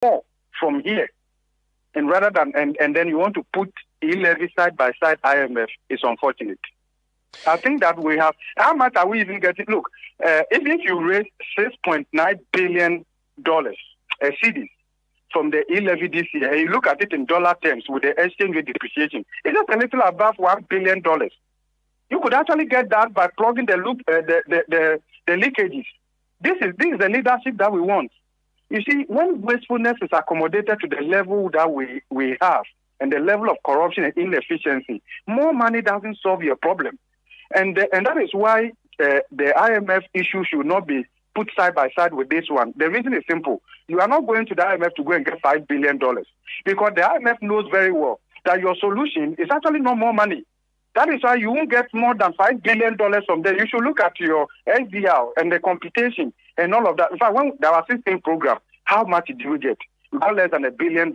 more from here, and rather than and then you want to put e-levy side by side IMF, is unfortunate. I think that we have. How much are we even getting? Look, even if you raise $6.9 billion cedis from the e-levy this year, and you look at it in dollar terms with the exchange rate depreciation, it's just a little above $1 billion. You could actually get that by plugging the loop, the leakages. This is the leadership that we want. You see, when wastefulness is accommodated to the level that we have and the level of corruption and inefficiency, more money doesn't solve your problem. And that is why the IMF issue should not be put side by side with this one. The reason is simple. You are not going to the IMF to go and get $5 billion because the IMF knows very well that your solution is actually not more money. That is why you won't get more than $5 billion from there. You should look at your SDR and the computation and all of that. In fact, when there was 16 program, how much did you get? You got less than $1 billion.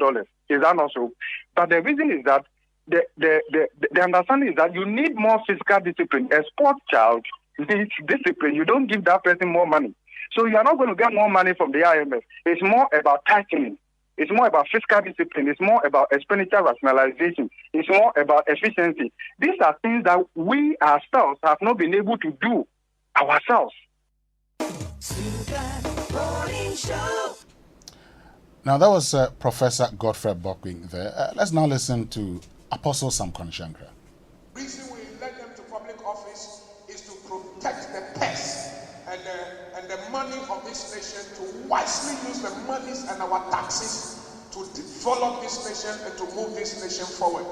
Is that not so? But the reason is that the understanding is that you need more fiscal discipline. A sports child needs discipline. You don't give that person more money. So you are not going to get more money from the IMF. It's more about tightening. It's more about fiscal discipline. It's more about expenditure rationalization. It's more about efficiency. These are things that we ourselves have not been able to do ourselves. Now, that was Professor Godfrey Bokking there. Let's now listen to Apostle Samkon Shankra. The reason we elect them to public office is to protect the purse and the money of this nation, to wisely use the monies and our taxes to develop this nation and to move this nation forward.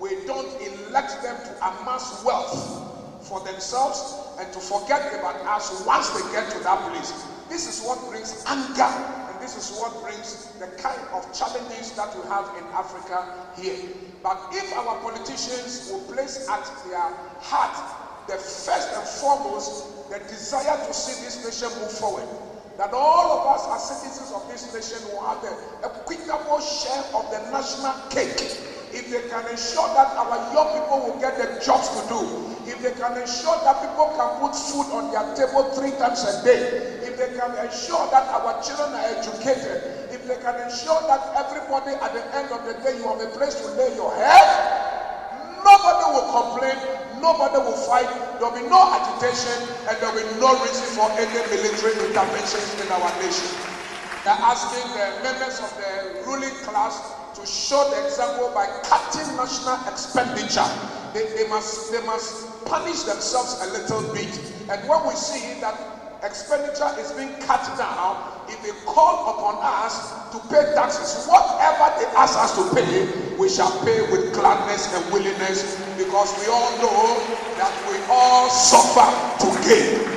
We don't elect them to amass wealth for themselves and to forget about us once they get to that place. This is what brings anger, and this is what brings the kind of challenges that we have in Africa here. But if our politicians will place at their heart the first and foremost the desire to see this nation move forward, that all of us as citizens of this nation will have the equitable share of the national cake. If they can ensure that our young people will get the jobs to do, if they can ensure that people can put food on their table 3 times a day, if they can ensure that our children are educated, if they can ensure that everybody at the end of the day you have a place to lay your head, nobody will complain, nobody will fight, there will be no agitation, and there will be no reason for any military interventions in our nation. They're asking the members of the ruling class to show the example by cutting national expenditure. They must punish themselves a little bit. And when we see that expenditure is being cut down, if they call upon us to pay taxes, whatever they ask us to pay, we shall pay with gladness and willingness, because we all know that we all suffer to gain.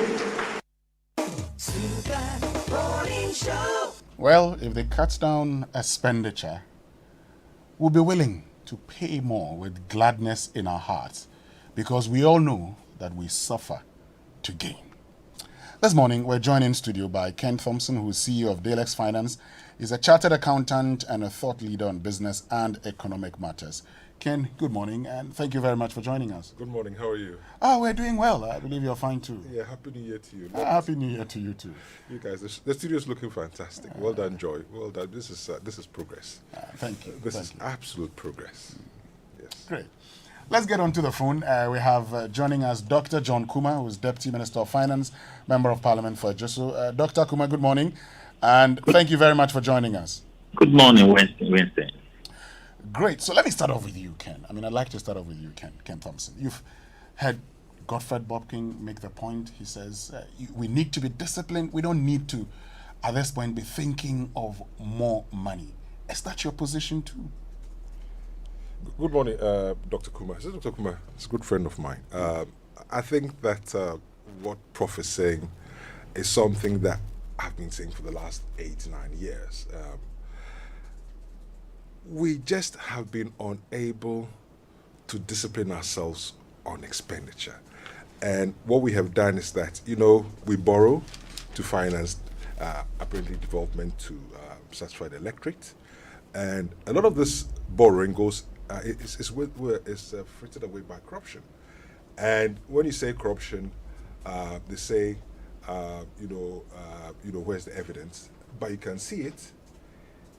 Well, if they cut down expenditure, we'll be willing to pay more with gladness in our hearts, because we all know that we suffer to gain. This morning, we're joined in studio by Ken Thompson, who is CEO of Dalex Finance. He's a chartered accountant and a thought leader on business and economic matters. Ken, good morning, and thank you very much for joining us. Good morning. How are you? We're doing well. I believe you're fine too. Yeah, Happy New Year to you. Happy New Year to you too. You guys, the studio is looking fantastic. Well done, Joy. Well done. This is progress. Thank you. This is absolute progress. Yes. Great. Let's get on to the phone. We have joining us Dr. John Kuma, who is Deputy Minister of Finance, Member of Parliament for Ejoso. Dr. Kuma, good morning, and thank you very much for joining us. Good morning, Winston. Great. So let me start off with you, Ken. I'd like to start off with you, Ken Thompson. You've heard Godfrey Bokking make the point. He says we need to be disciplined. We don't need to, at this point, be thinking of more money. Is that your position too? Good morning, Dr. Kuma. This is Dr. Kuma. He's a good friend of mine. I think that what Prof is saying is something that I've been saying for the last 8-9 years. We just have been unable to discipline ourselves on expenditure. And what we have done is that, we borrow to finance apparently development to satisfy the electorate. And a lot of this borrowing goes is frittered away by corruption. And when you say corruption, they say, where's the evidence? But you can see it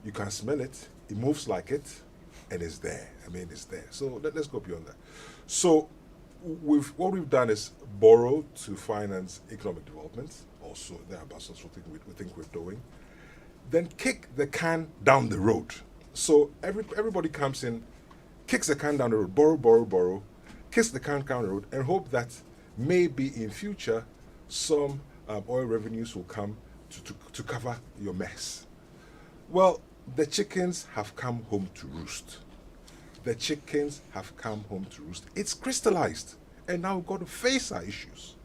You can smell it. It moves like it, and it's there. I mean, it's there. So let's go beyond that. So what we've done is borrow to finance economic development. Also, thereabouts, that's what we think we're doing. Then kick the can down the road. So everybody comes in, kicks the can down the road, borrow, kicks the can down the road, and hope that maybe in future some oil revenues will come to cover your mess. Well, the chickens have come home to roost. The chickens have come home to roost. It's crystallized, and now we've got to face our issues.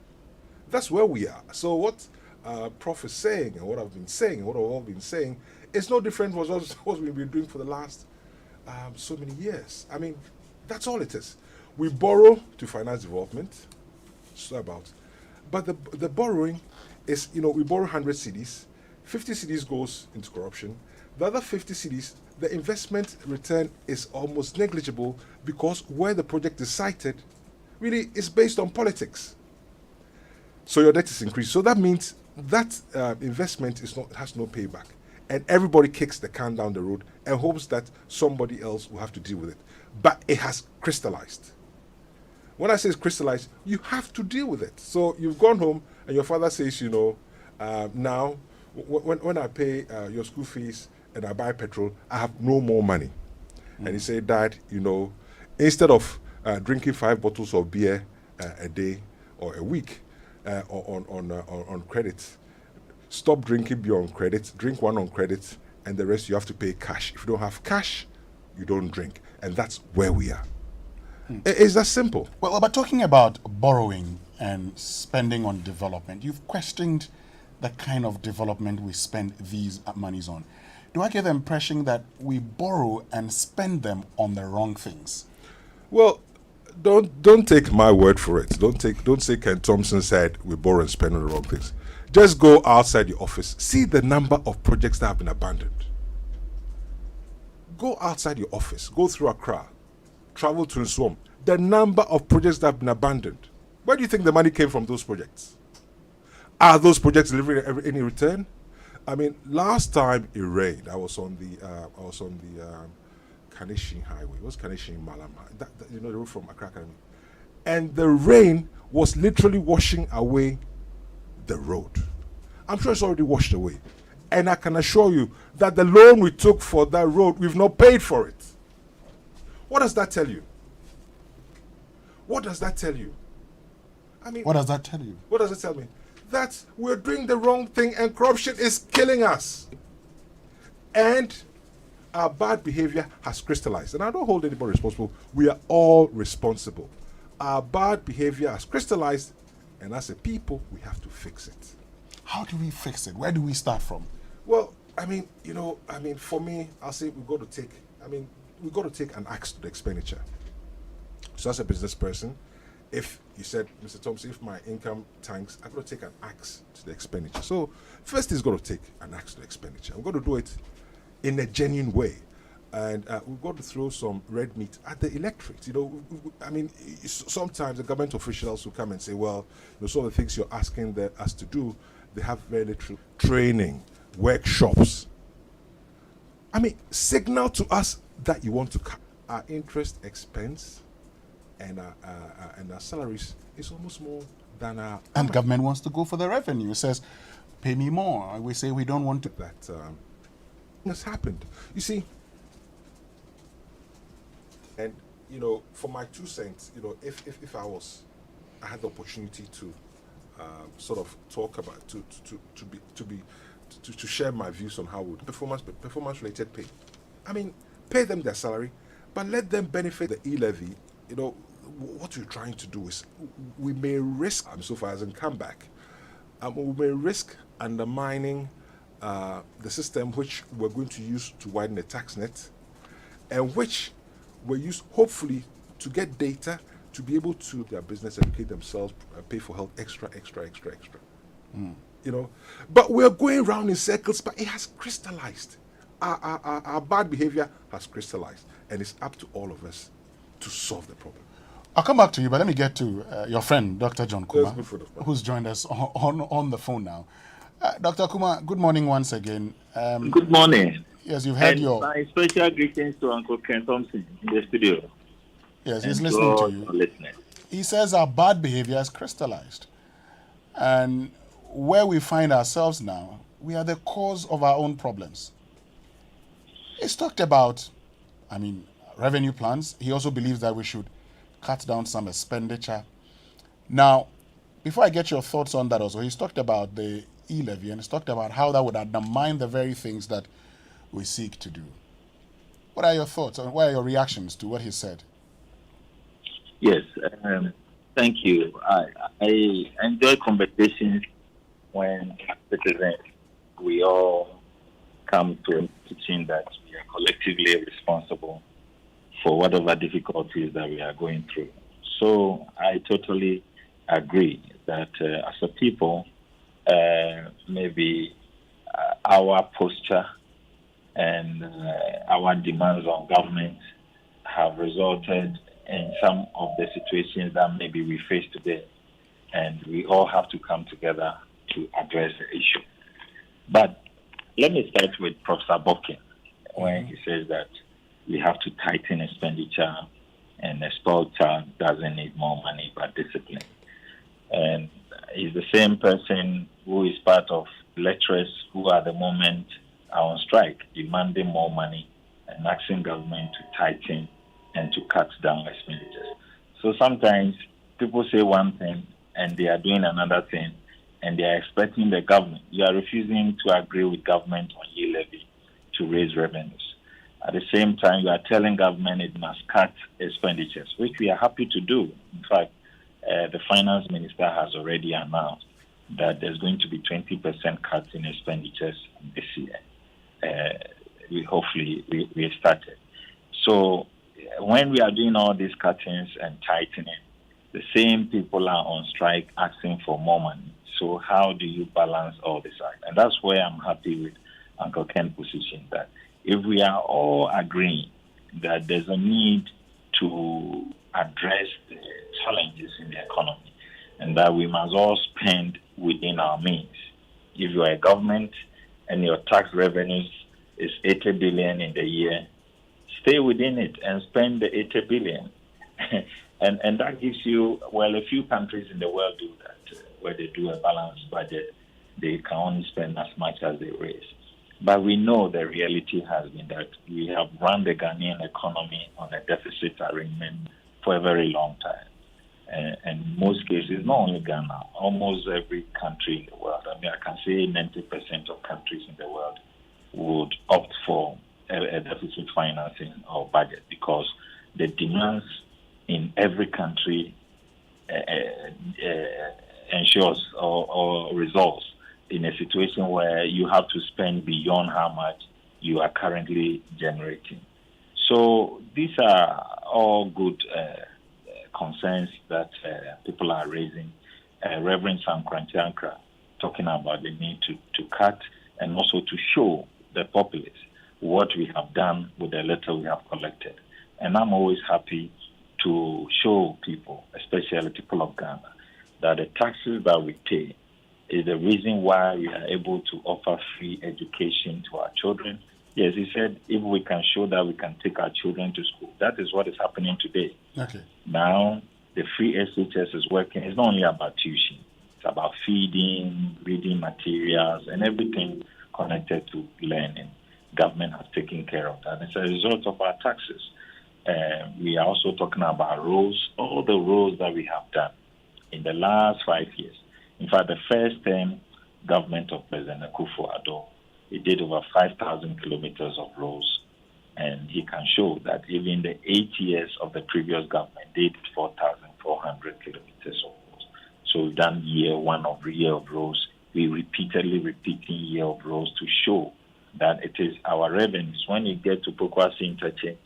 That's where we are. So what Prof is saying, and what I've been saying, and what I've all been saying, is no different from what we've been doing for the last so many years. I mean, that's all it is. We borrow to finance development. So about, but the borrowing is, we borrow 100 cedis, 50 cedis goes into corruption. The other 50 cedis, the investment return is almost negligible because where the project is sited really is based on politics. So your debt is increased. So that means that investment has no payback. And everybody kicks the can down the road and hopes that somebody else will have to deal with it. But it has crystallized. When I say it's crystallized, you have to deal with it. So you've gone home and your father says, now when I pay your school fees and I buy petrol, I have no more money. And he said, Dad, instead of drinking 5 bottles of beer a day or a week on credit, stop drinking beer on credit, drink 1 on credit, and the rest you have to pay cash. If you don't have cash, you don't drink. And that's where we are. It's that simple. Well, but talking about borrowing and spending on development, you've questioned the kind of development we spend these monies on. Do I get the impression that we borrow and spend them on the wrong things? Well, don't take my word for it. Don't say Ken Thompson said we borrow and spend on the wrong things. Just go outside your office. See the number of projects that have been abandoned. Go outside your office. Go through Accra. Travel to Nswam. The number of projects that have been abandoned. Where do you think the money came from those projects? Are those projects delivering any return? I mean, last time it rained, I was on the Kanishin Highway. What's Kanishin Malama? The road from Accra Academy. And the rain was literally washing away the road. I'm sure it's already washed away. And I can assure you that the loan we took for that road, we've not paid for it. What does that tell you? What does that tell you? I mean, what does that tell you? What does it tell me? That we're doing the wrong thing and corruption is killing us. And our bad behavior has crystallized. And I don't hold anybody responsible. We are all responsible. Our bad behavior has crystallized, and as a people, we have to fix it. How do we fix it? Where do we start from? Well, for me, I'll say we've got to take an axe to the expenditure. So as a business person, if you said, Mr. Thompson, if my income tanks, I've got to take an axe to the expenditure. So first is got to take an axe to the expenditure. We've got to do it in a genuine way. And we've got to throw some red meat at the electorate. Sometimes the government officials will come and say, well, some of the things you're asking us to do, they have very little training, workshops. Signal to us that you want to cut. Our interest expense and our salaries is almost more than our... And government wants to go for the revenue. It says, pay me more. We say we don't want to... That has happened. You see, and, for my 2 cents, if I had the opportunity to sort of talk about, to share my views on how we performance-related pay. Pay them their salary, but let them benefit the e-levy. What we're trying to do is we may risk, so far as in come back, we may risk undermining the system which we're going to use to widen the tax net, and which we use hopefully to get data to be able to their business, educate themselves, pay for health, extra. But we're going around in circles, but it has crystallized. Our bad behavior has crystallized, and it's up to all of us to solve the problem. I'll come back to you, but let me get to your friend, Dr. John Kuma, who's joined us on the phone now. Dr. Kuma, good morning once again. Good morning. Yes, you've heard And your... my special greetings to Uncle Ken Thompson in the studio. Yes, he's And to listening to all you. your listeners. He says our bad behavior is crystallized. And where we find ourselves now, we are the cause of our own problems. He's talked about, revenue plans. He also believes that we should cut down some expenditure. Now, before I get your thoughts on that also, he's talked about the e-levy and he's talked about how that would undermine the very things that we seek to do. What are your thoughts and what are your reactions to what he said? Yes, thank you. I enjoy conversations when as citizens we all come to a teaching that we are collectively responsible for whatever difficulties that we are going through. So I totally agree that as a people, maybe our posture and our demands on government have resulted in some of the situations that maybe we face today. And we all have to come together to address the issue. But let me start with Professor Bokin when he says that we have to tighten expenditure and a spoiled child doesn't need more money but discipline. And he's the same person who is part of lecturers who at the moment are on strike, demanding more money and asking government to tighten and to cut down expenditures. So sometimes people say one thing and they are doing another thing and they are expecting the government. You are refusing to agree with government on e-levy to raise revenues. At the same time, you are telling government it must cut expenditures, which we are happy to do. In fact, the finance minister has already announced that there's going to be 20% cuts in expenditures this year. We started. So when we are doing all these cuttings and tightening, the same people are on strike asking for more money. So how do you balance all this out? And that's where I'm happy with Uncle Ken's position, that if we are all agreeing that there's a need to address the challenges in the economy and that we must all spend within our means. If you are a government and your tax revenues is 80 billion in the year, stay within it and spend the 80 billion. and that gives you, a few countries in the world do that, where they do a balanced budget. They can only spend as much as they raise. But we know the reality has been that we have run the Ghanaian economy on a deficit arrangement for a very long time. And in most cases, not only Ghana, almost every country in the world. I can say 90% of countries in the world would opt for a deficit financing or budget because the demands in every country ensures or results in a situation where you have to spend beyond how much you are currently generating. So these are all good concerns that people are raising. Reverend Sam Krantiankra talking about the need to cut and also to show the populace what we have done with the little we have collected. And I'm always happy to show people, especially people of Ghana, that the taxes that we pay is the reason why we are able to offer free education to our children. Yes, he said if we can show that we can take our children to school, that is what is happening today. Okay. Now, the free SHS is working. It's not only about tuition. It's about feeding, reading materials, and everything connected to learning. Government has taken care of that. It's a result of our taxes. We are also talking about roads, all the roads that we have done in the last 5 years. In fact, the first term government of President Akufo-Addo, he did over 5,000 kilometers of roads, and he can show that even the 8 years of the previous government did 4,400 kilometers of roads. So we've done year of roads. We repeatedly repeating year of roads to show that it is our revenues. When you get to Pokwasi Interchange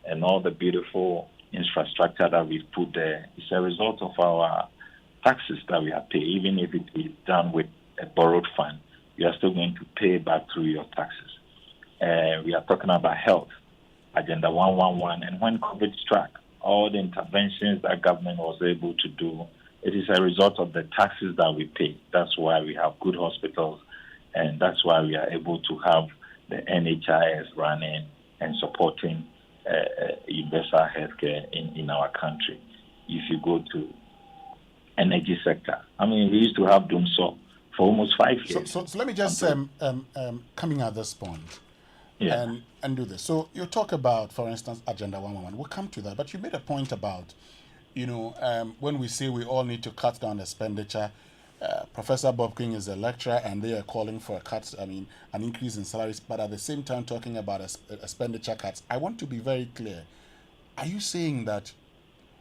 and all the beautiful infrastructure that we've put there, it's a result of our taxes that we have paid. Even if it is done with a borrowed fund, you are still going to pay back through your taxes. We are talking about health, Agenda 111, and when COVID struck, all the interventions that government was able to do, it is a result of the taxes that we pay. That's why we have good hospitals, and that's why we are able to have the NHIS running and supporting universal healthcare in our country. If you go to energy sector, I mean, we used to have DUMSO for almost 5 years. So let me just coming at this point and do this. So you talk about, for instance, Agenda 111. We'll come to that, but you made a point about, when we say we all need to cut down expenditure. Professor Bob King is a lecturer, and they are calling for an increase in salaries, but at the same time talking about expenditure cuts. I want to be very clear. Are you saying that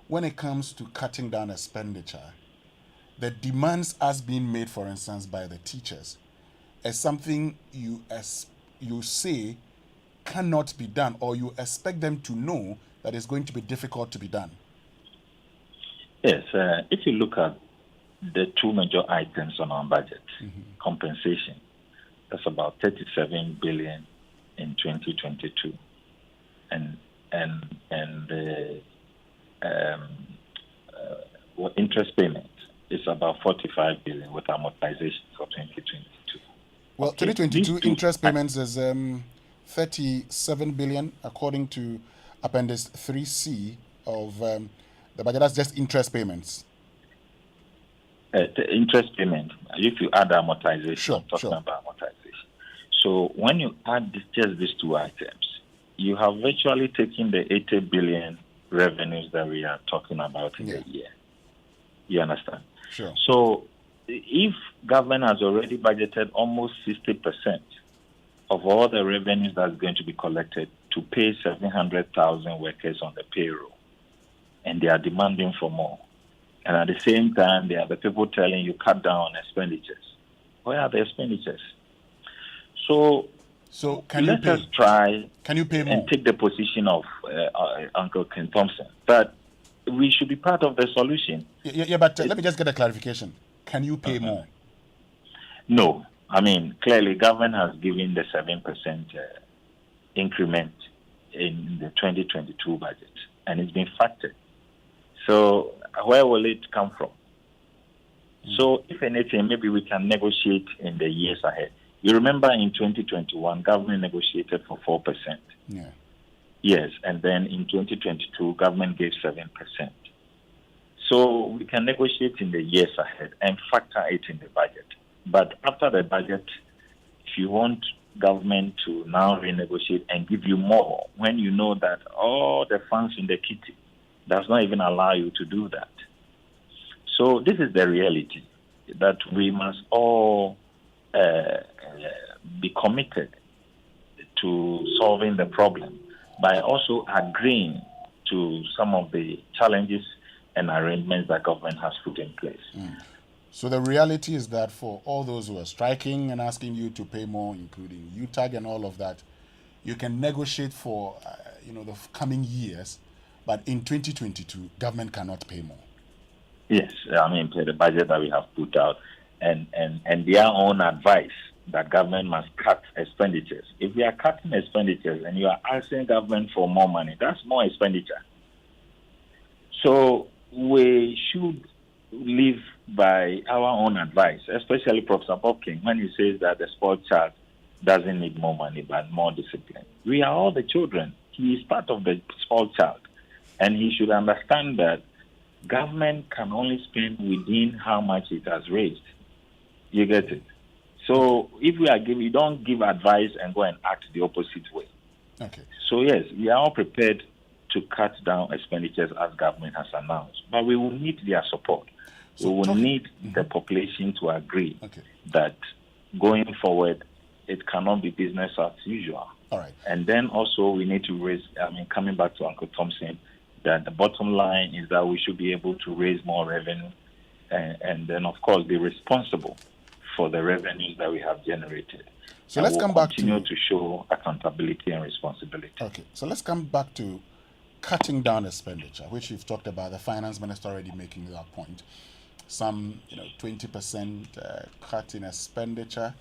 when it comes to cutting down expenditure, the demands as being made, for instance, by the teachers, is something you say cannot be done, or you expect them to know that it's going to be difficult to be done? Yes, if you look at the two major items on our budget, compensation, that's about 37 billion in 2022, and interest payment is about 45 billion with amortization for 2022. Well, 2022 interest payments is 37 billion according to Appendix 3C of the budget. That's just interest payments. The interest payment, if you add amortization, sure. about amortization. So when you add just these two items, you have virtually taken the 80 billion revenues that we are talking about in the year. You understand? Sure. So if government has already budgeted almost 60% of all the revenues that's going to be collected to pay 700,000 workers on the payroll, and they are demanding for more, and at the same time, there are the people telling you cut down on expenditures. Where are the expenditures? So can let you us try Can you pay more? and take the position of Uncle Ken Thompson. But we should be part of the solution. Yeah, but let me just get a clarification. Can you pay more? No. I mean, clearly, government has given the 7% increment in the 2022 budget, and it's been factored. So where will it come from? So if anything, maybe we can negotiate in the years ahead. You remember in 2021, government negotiated for 4%. Yeah. Yes, and then in 2022, government gave 7%. So we can negotiate in the years ahead and factor it in the budget. But after the budget, if you want government to now renegotiate and give you more, when you know that all the funds in the kitty does not even allow you to do that. So this is the reality, that we must all be committed to solving the problem by also agreeing to some of the challenges and arrangements that government has put in place. So the reality is that for all those who are striking and asking you to pay more, including UTAG and all of that, you can negotiate for the coming years, but in 2022, government cannot pay more. Yes, I mean, the budget that we have put out and their own advice that government must cut expenditures. If we are cutting expenditures and you are asking government for more money, that's more expenditure. So we should live by our own advice, especially Professor Bob King, when he says that the sport child doesn't need more money but more discipline. We are all the children. He is part of the sport child, and he should understand that government can only spend within how much it has raised. You get it? So if we don't give advice and go and act the opposite way. Okay. So yes, we are all prepared to cut down expenditures as government has announced, but we will need their support. We will need the population to agree that going forward, it cannot be business as usual. All right. And then also we need to raise, coming back to Uncle Thompson, that the bottom line is that we should be able to raise more revenue and then, of course, be responsible for the revenues that we have generated. So let's come back to show accountability and responsibility. Okay. So let's come back to cutting down expenditure, which you've talked about. The finance minister already making that point. Some, 20% cut in expenditure.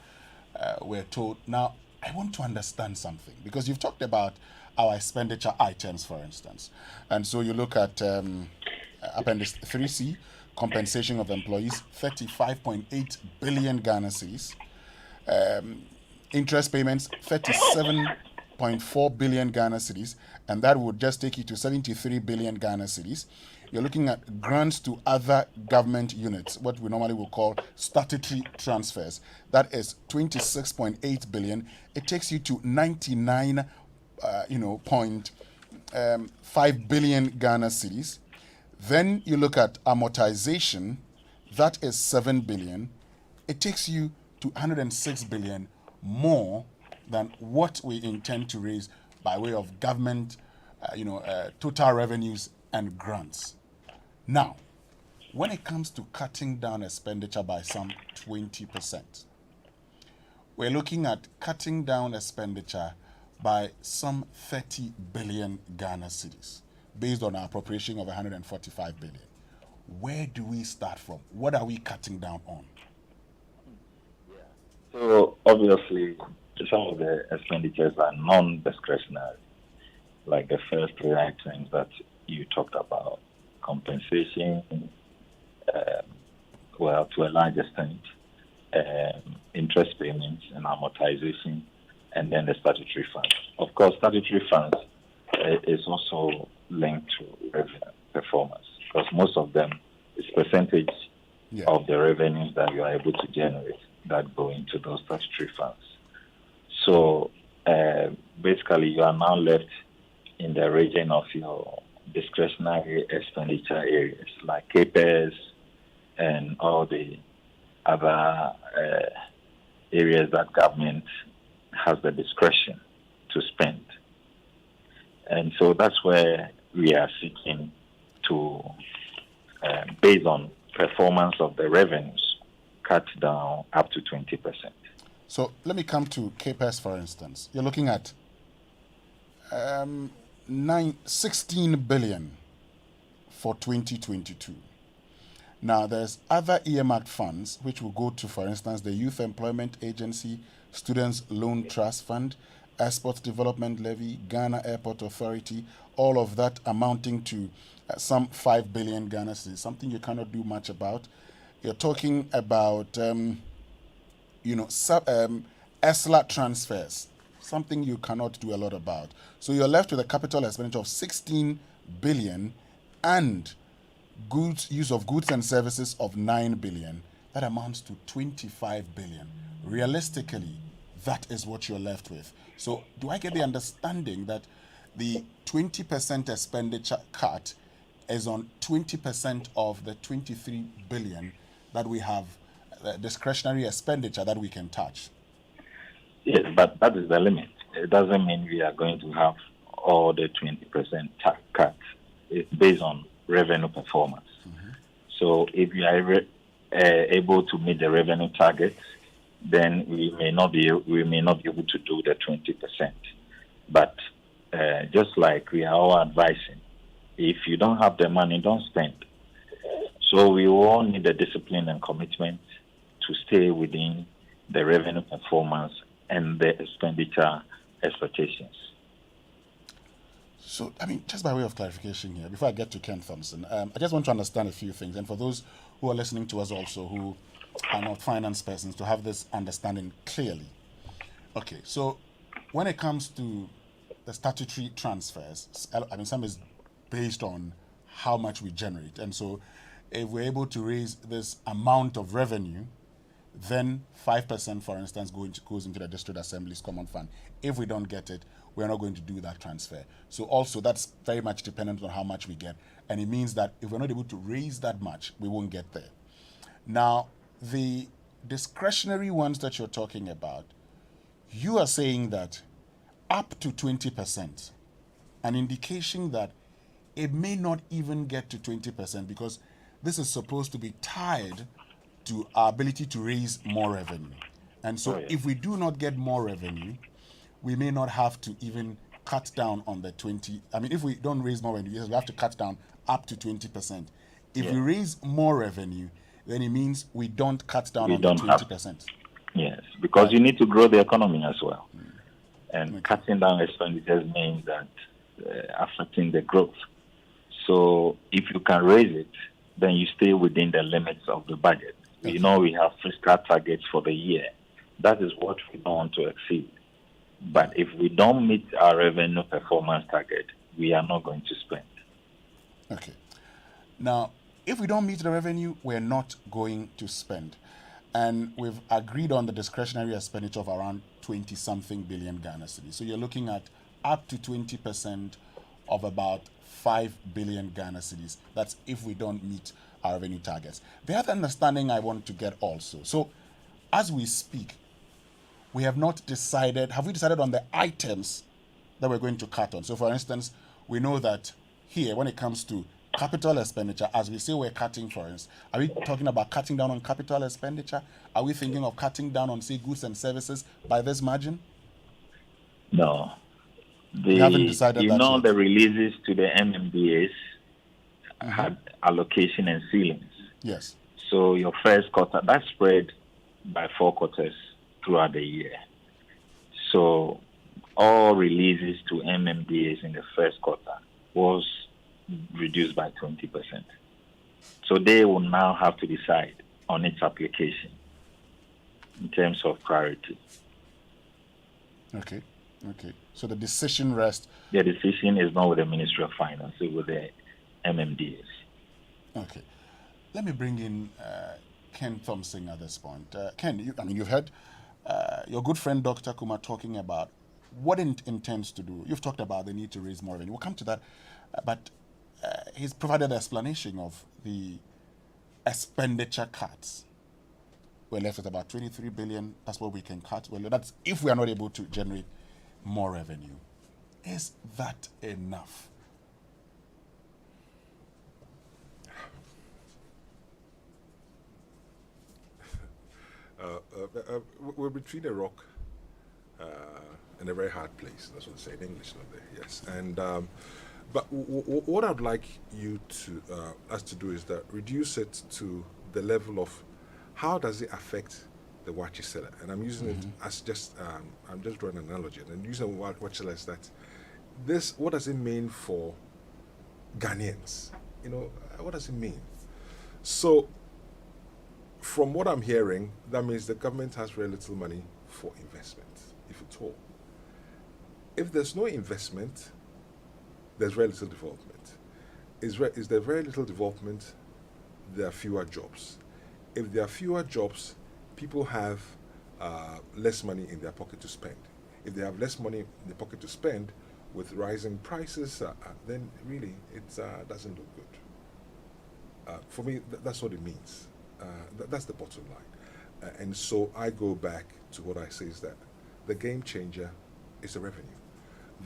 We're told. Now, I want to understand something, because you've talked about our expenditure items, for instance. And so you look at Appendix 3C, compensation of employees, 35.8 billion Ghana cedis. Interest payments, 37.4 billion Ghana cedis, and that would just take you to 73 billion Ghana cedis. You're looking at grants to other government units, what we normally will call statutory transfers. That is 26.8 billion. It takes you to 99, 0.5 billion Ghana cedis. Then you look at amortization, that is 7 billion. It takes you to 106 billion more than what we intend to raise by way of government, total revenues and grants. Now, when it comes to cutting down expenditure by some 20%, we're looking at cutting down expenditure by some 30 billion Ghana cedis based on our appropriation of 145 billion. Where do we start from? What are we cutting down on? So obviously, some of the expenditures are non-discretionary, like the first three items that you talked about: compensation, to a large extent, interest payments and amortization, and then the statutory funds. Of course, statutory funds is also linked to revenue performance, because most of them is percentage of the revenues that you are able to generate that go into those statutory funds. So basically, you are now left in the region of your discretionary expenditure areas like CAPEX and all the other areas that government has the discretion to spend. And so that's where we are seeking to, based on performance of the revenues, cut down up to 20%. So let me come to CAPEX, for instance. You're looking at 16 billion for 2022. Now, there's other earmarked funds which will go to, for instance, the Youth Employment Agency, Students Loan Trust Fund, Export Development Levy, Ghana Airport Authority, all of that amounting to some 5 billion Ghana cedis, something you cannot do much about. You're talking about, ESLA transfers, something you cannot do a lot about. So you're left with a capital expenditure of 16 billion and use of goods and services of 9 billion. That amounts to 25 billion. Realistically, that is what you're left with. So do I get the understanding that the 20% expenditure cut is on 20% of the 23 billion that we have discretionary expenditure that we can touch? Yes, but that is the limit. It doesn't mean we are going to have all the 20% cut. It's based on revenue performance. Mm-hmm. So if you are able to meet the revenue targets, then we may not be able to do the 20%. But just like we are all advising, if you don't have the money, don't spend. So we all need the discipline and commitment to stay within the revenue performance and the expenditure expectations. So, just by way of clarification here, before I get to Ken Thompson, I just want to understand a few things. And for those who are listening to us also who are not finance persons, to have this understanding clearly. Okay, so when it comes to the statutory transfers, some is based on how much we generate. And so if we're able to raise this amount of revenue, then 5%, for instance, goes into the District Assembly's Common Fund. If we don't get it, we're not going to do that transfer. So also that's very much dependent on how much we get. And it means that if we're not able to raise that much, we won't get there. Now, the discretionary ones that you're talking about, you are saying that up to 20%, an indication that it may not even get to 20% because this is supposed to be tied to our ability to raise more revenue. And so if we do not get more revenue, we may not have to even cut down on the 20. If we don't raise more revenue, we have to cut down up to 20%. If we raise more revenue, then it means we don't cut down on the 20%. Yes, because you need to grow the economy as well. And cutting down expenditures means that affecting the growth. So if you can raise it, then you stay within the limits of the budget. Okay. We have fiscal targets for the year. That is what we don't want to exceed. But if we don't meet our revenue performance target, we are not going to spend. Okay. Now, if we don't meet the revenue, we're not going to spend. And we've agreed on the discretionary expenditure of around 20 something billion Ghana cedis. So you're looking at up to 20% of about 5 billion Ghana cedis. That's if we don't meet our revenue targets. The other understanding I want to get also. So as we speak, we have not decided, have we decided on the items that we're going to cut on? So for instance, we know that here, when it comes to capital expenditure, as we say we're cutting, for instance, are we talking about cutting down on capital expenditure? Are we thinking of cutting down on, say, goods and services by this margin? No. We haven't decided that yet. The releases to the MMDAs had allocation and ceilings. Yes. So your first quarter, that's spread by 4 quarters throughout the year. So all releases to MMDAs in the first quarter was reduced by 20%. So they will now have to decide on its application in terms of priority. Okay. So the decision rests. The decision is not with the Ministry of Finance, it's with the MMDAs. Okay. Let me bring in Ken Thompson at this point. Ken, you've heard your good friend Dr. Kuma talking about what it intends to do. You've talked about the need to raise more revenue. We'll come to that. But he's provided an explanation of the expenditure cuts. We're left with about 23 billion. That's what we can cut. Well, that's if we are not able to generate more revenue. Is that enough? We're between a rock and a very hard place. That's what they say in English, not there. Yes, and but what I'd like you to us to do is that reduce it to the level of how does it affect the wachi seller, and I'm using it as just I'm just drawing an analogy, and using wachi seller as that. This, what does it mean for Ghanaians? What does it mean? So, from what I'm hearing, that means the government has very little money for investment, if at all. If there's no investment, there's very little development. Is there very little development, there are fewer jobs. If there are fewer jobs, people have less money in their pocket to spend. If they have less money in their pocket to spend, with rising prices, then really it doesn't look good. For me, that's what it means. That's the bottom line. And so I go back to what I say is that the game changer is the revenue.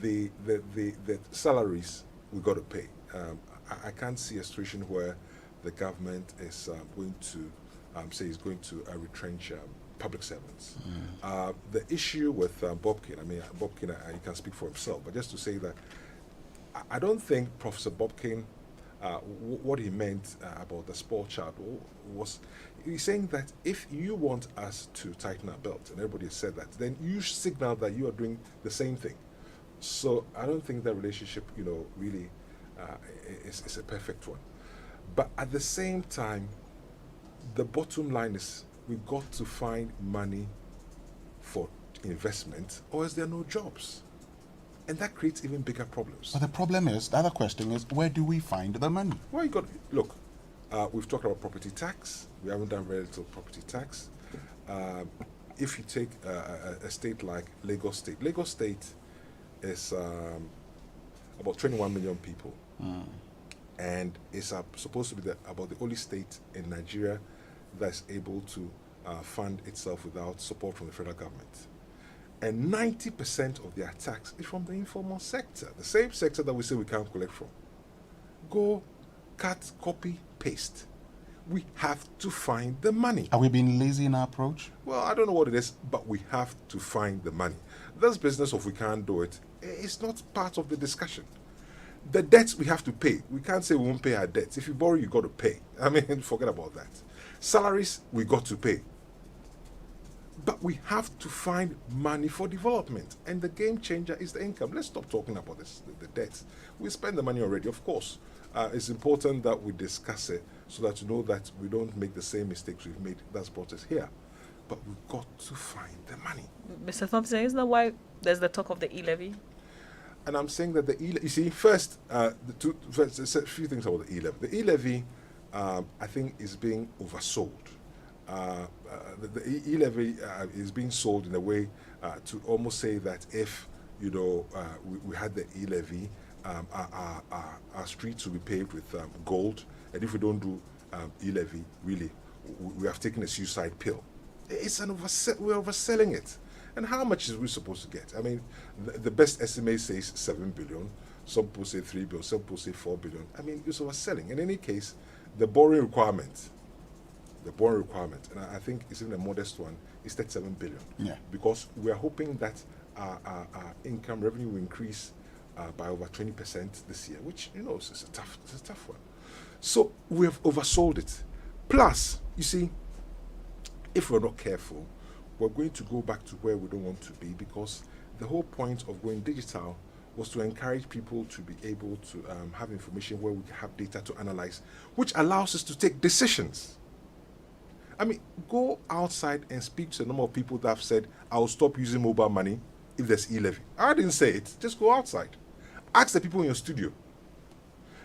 The salaries we got to pay. I can't see a situation where the government is going to say is going to retrench public servants. The issue with Bobkin, Bobkin, he can speak for himself, but just to say that I don't think Professor Bobkin, what he meant about the sport chart was, he's saying that if you want us to tighten our belt, and everybody has said that, then you signal that you are doing the same thing. So I don't think that relationship, really is a perfect one. But at the same time, the bottom line is we've got to find money for investment, or is there no jobs? And that creates even bigger problems. But the other question is, where do we find the money? Well, look, we've talked about property tax. We haven't done very little property tax. If you take a state like Lagos State is about 21 million people. And it's supposed to be about the only state in Nigeria that's able to fund itself without support from the federal government. And 90% of their tax is from the informal sector, the same sector that we say we can't collect from. Go, cut, copy, paste. We have to find the money. Are we being lazy in our approach? Well, I don't know what it is, but we have to find the money. This business of we can't do it, it's not part of the discussion. The debts we have to pay. We can't say we won't pay our debts. If you borrow, you got to pay. Forget about that. Salaries, we got to pay. But we have to find money for development. And the game changer is the income. Let's stop talking about the debts. We spend the money already, of course. It's important that we discuss it so that you know that we don't make the same mistakes we've made that's brought us here. but we've got to find the money. Mr. Thompson, isn't that why there's the talk of the e-levy? And I'm saying that you see, first, first, there's a few things about the e-levy. The e-levy, I think, is being oversold. The e-levy is being sold in a way to almost say that if we had the e-levy, our streets will be paved with gold, and if we don't do e-levy, really, we have taken a suicide pill. It's we're overselling it. And how much is we supposed to get? I mean, the best estimate says 7 billion. Some people say 3 billion. Some people say 4 billion. I mean, it's overselling. In any case, the borrowing requirement, and I think it's even a modest one, is 37 billion. Yeah. Because we are hoping that our income revenue will increase by over 20% this year, which, it's a tough one. So we have oversold it. Plus, you see, if we're not careful, we're going to go back to where we don't want to be, because the whole point of going digital was to encourage people to be able to have information where we have data to analyze, which allows us to take decisions. I mean, go outside and speak to a number of people that have said, I'll stop using mobile money if there's e-levy. I didn't say it. Just go outside. Ask the people in your studio.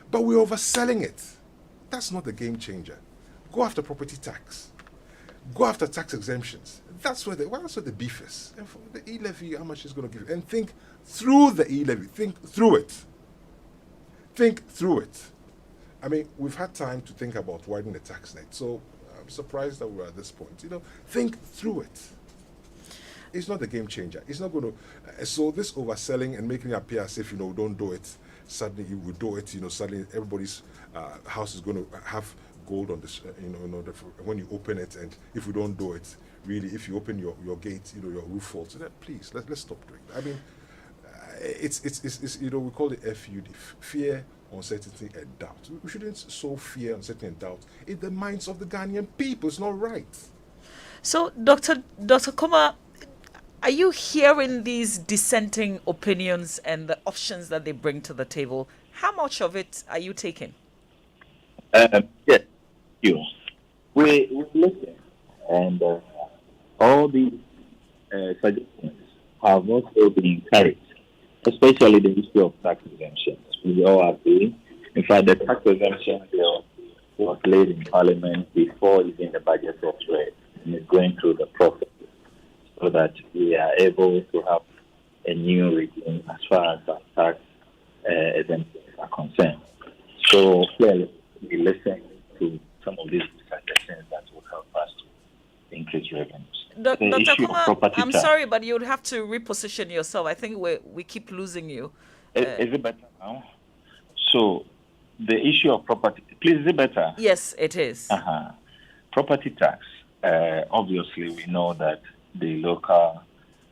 But we're overselling it. That's not the game changer. Go after property tax. Go after tax exemptions. That's where the beef is. And for the e-levy, how much is going to give? And think through the e-levy. Think through it. Think through it. I mean, we've had time to think about widening the tax net. So I'm surprised that we're at this point. Think through it. It's not the game changer. It's not going to. So this overselling and making it appear as if don't do it. Suddenly you will do it. Suddenly everybody's house is going to have gold on this. When you open it, and if we don't do it, really, if you open your gate, your roof falls. So please let's stop doing that. I mean, it's we call it FUD, fear, uncertainty, and doubt. We shouldn't sow fear, uncertainty, and doubt in the minds of the Ghanaian people. It's not right. So, Dr. Kuma, are you hearing these dissenting opinions and the options that they bring to the table? How much of it are you taking? Yes, we listen, and all these suggestions have also been encouraged, especially the issue of tax exemptions. We all agree. In fact, the tax exemption bill was laid in Parliament before even the budget was read, and is going through the process so that we are able to have a new regime as far as our tax exemptions are concerned. So clearly, we listen to some of these suggestions that will help us to increase revenues. Dr. Kuma, I'm sorry, but you would have to reposition yourself. I think we keep losing you. Is it better now? So, the issue of property, please, is it better? Yes, it is. Property tax, obviously we know that the local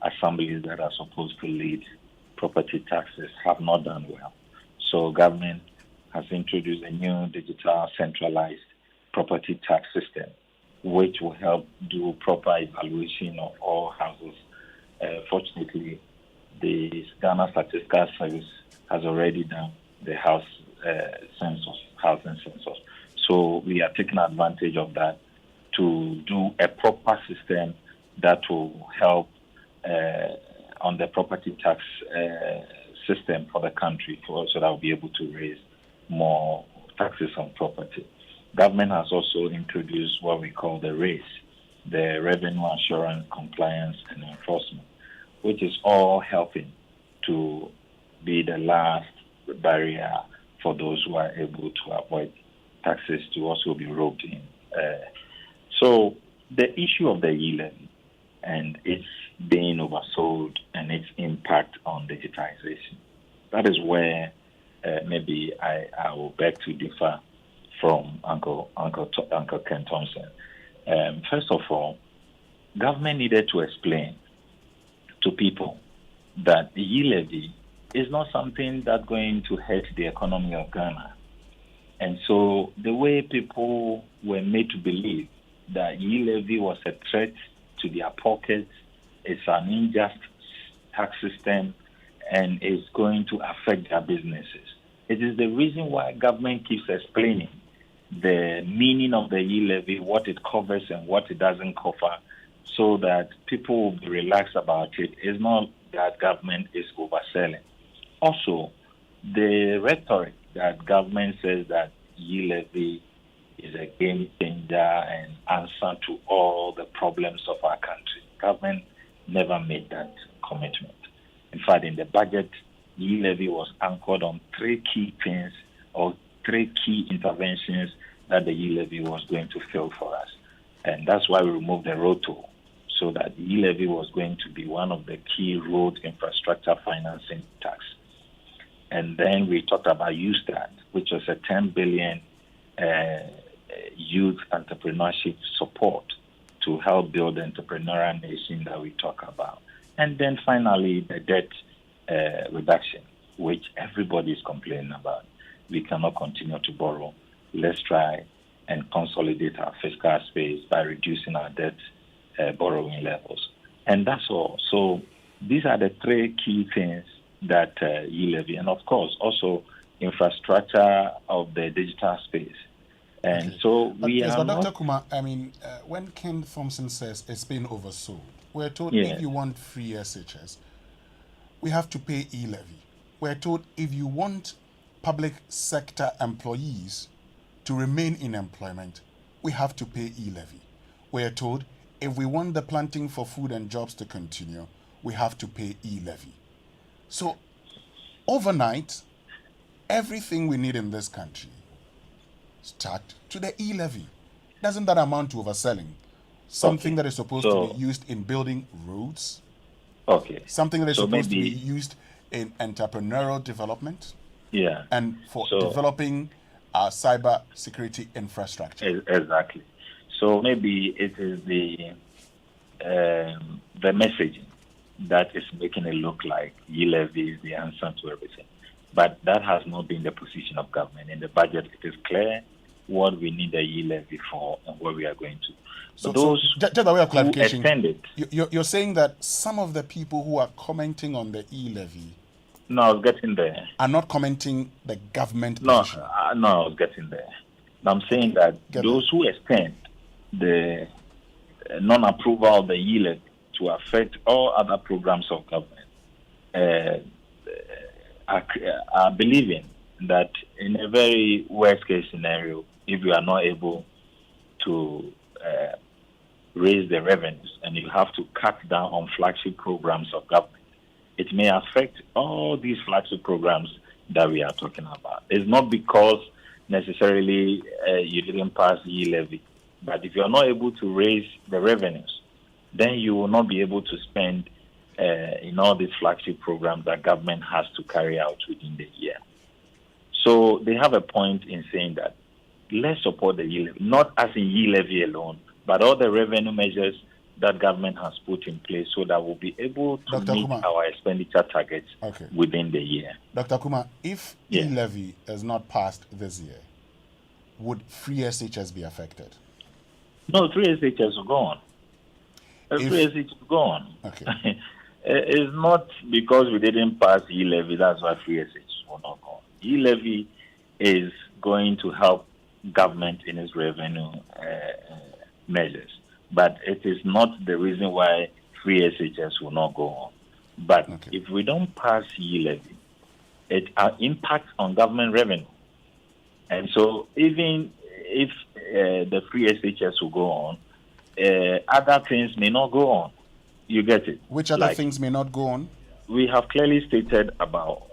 assemblies that are supposed to lead property taxes have not done well. So government has introduced a new digital centralized property tax system, which will help do proper evaluation of all houses. Fortunately, the Ghana Statistical Service has already done the housing census. So we are taking advantage of that to do a proper system that will help on the property tax system for the country, so that we'll be able to raise more taxes on property. Government has also introduced what we call the RACE, the Revenue Assurance, Compliance and Enforcement, which is all helping to be the last barrier for those who are able to avoid taxes to also be roped in. So the issue of the e-levy and its being oversold and its impact on digitization, that is where maybe I will beg to differ from Uncle Ken Thompson. First of all, government needed to explain to people that the e-levy is not something that's going to hurt the economy of Ghana. And so the way people were made to believe that e-levy was a threat to their pockets, it's an unjust tax system, and it's going to affect their businesses. It is the reason why government keeps explaining the meaning of the e-levy, what it covers and what it doesn't cover, so that people will be relaxed about it. It's not that government is overselling. Also, the rhetoric that government says that e-levy is a game changer and answer to all the problems of our country. Government never made that commitment. In fact, in the budget, e-levy was anchored on three key things or three key interventions that the e-levy was going to fill for us. And that's why we removed the road toll, so that the e-levy was going to be one of the key road infrastructure financing tax. And then we talked about USTAT, which was a 10 billion youth entrepreneurship support to help build the entrepreneurial nation that we talk about. And then finally, the debt reduction, which everybody is complaining about. We cannot continue to borrow. Let's try and consolidate our fiscal space by reducing our debt borrowing levels. And that's all. So these are the three key things that e-levy, and of course also infrastructure of the digital space. And so we are but not... Dr. Kumar, I mean, when Ken Thompson says it's been oversold, we're told Yes. if you want free SHS, we have to pay e-levy. We're told if you want public sector employees to remain in employment, we have to pay e-levy. We're told if we want the planting for food and jobs to continue, we have to pay e-levy. So overnight, everything we need in this country start to the e-levy. Doesn't that amount to overselling? Something that is supposed to be used in building roads. Okay. Something that is supposed to be maybe... used in entrepreneurial development. Yeah. And for developing our cyber security infrastructure. Exactly. So maybe it is the messaging that is making it look like e-levy is the answer to everything. But that has not been the position of government. In the budget, it is clear what we need the e-levy for and what we are going to. So those just a way of clarification, who attended, you're saying that some of the people who are commenting on the e-levy no, I was getting there. are not commenting the government position. No, I was getting there. I'm saying that those who extend the non-approval of the e-levy to affect all other programs of government are believing that in a very worst-case scenario, if you are not able to raise the revenues and you have to cut down on flagship programs of government, it may affect all these flagship programs that we are talking about. It's not because necessarily you didn't pass the e-levy, but if you are not able to raise the revenues, then you will not be able to spend in all these flagship programs that government has to carry out within the year. So they have a point in saying that let's support the e-levy, not as in e-levy alone, but all the revenue measures that government has put in place so that we'll be able to meet our expenditure targets within the year. Dr. Kumar, if e-levy is not passed this year, would free SHS be affected? No, free SHS will go on. Free SHS will go on. Okay. It's not because we didn't pass e-levy, that's why free SHS will not go on. E-levy is going to help government in its revenue measures, but it is not the reason why free SHS will not go on. But if we don't pass e-levy, it impacts on government revenue. And so even if the free SHS will go on, other things may not go on. You get it? Which other things may not go on? We have clearly stated about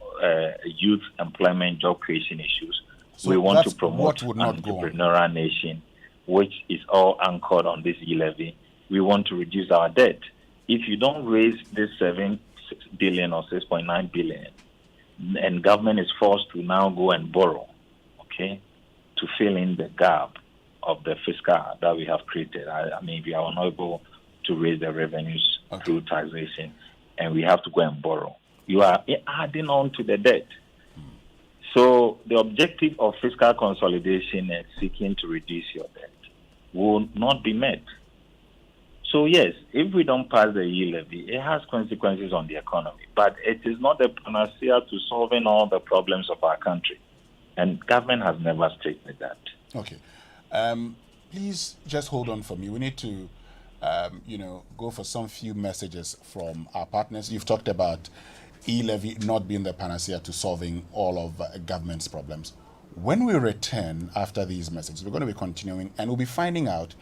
youth employment, job creation issues. So we want to promote an entrepreneurial nation, which is all anchored on this e-levy. We want to reduce our debt. If you don't raise this 7 billion or 6.9 billion, and government is forced to now go and borrow, to fill in the gap of the fiscal that we have created. I mean, we are unable to raise the revenues through taxation, and we have to go and borrow. You are adding on to the debt. So the objective of fiscal consolidation and seeking to reduce your debt will not be met. So yes, if we don't pass the e-levy, it has consequences on the economy, but it is not a panacea to solving all the problems of our country. And government has never stated that. Okay. Please just hold on for me. We need to go for some few messages from our partners. You've talked about e-levy not being the panacea to solving all of government's problems. When we return after these messages, we're going to be continuing and we'll be finding out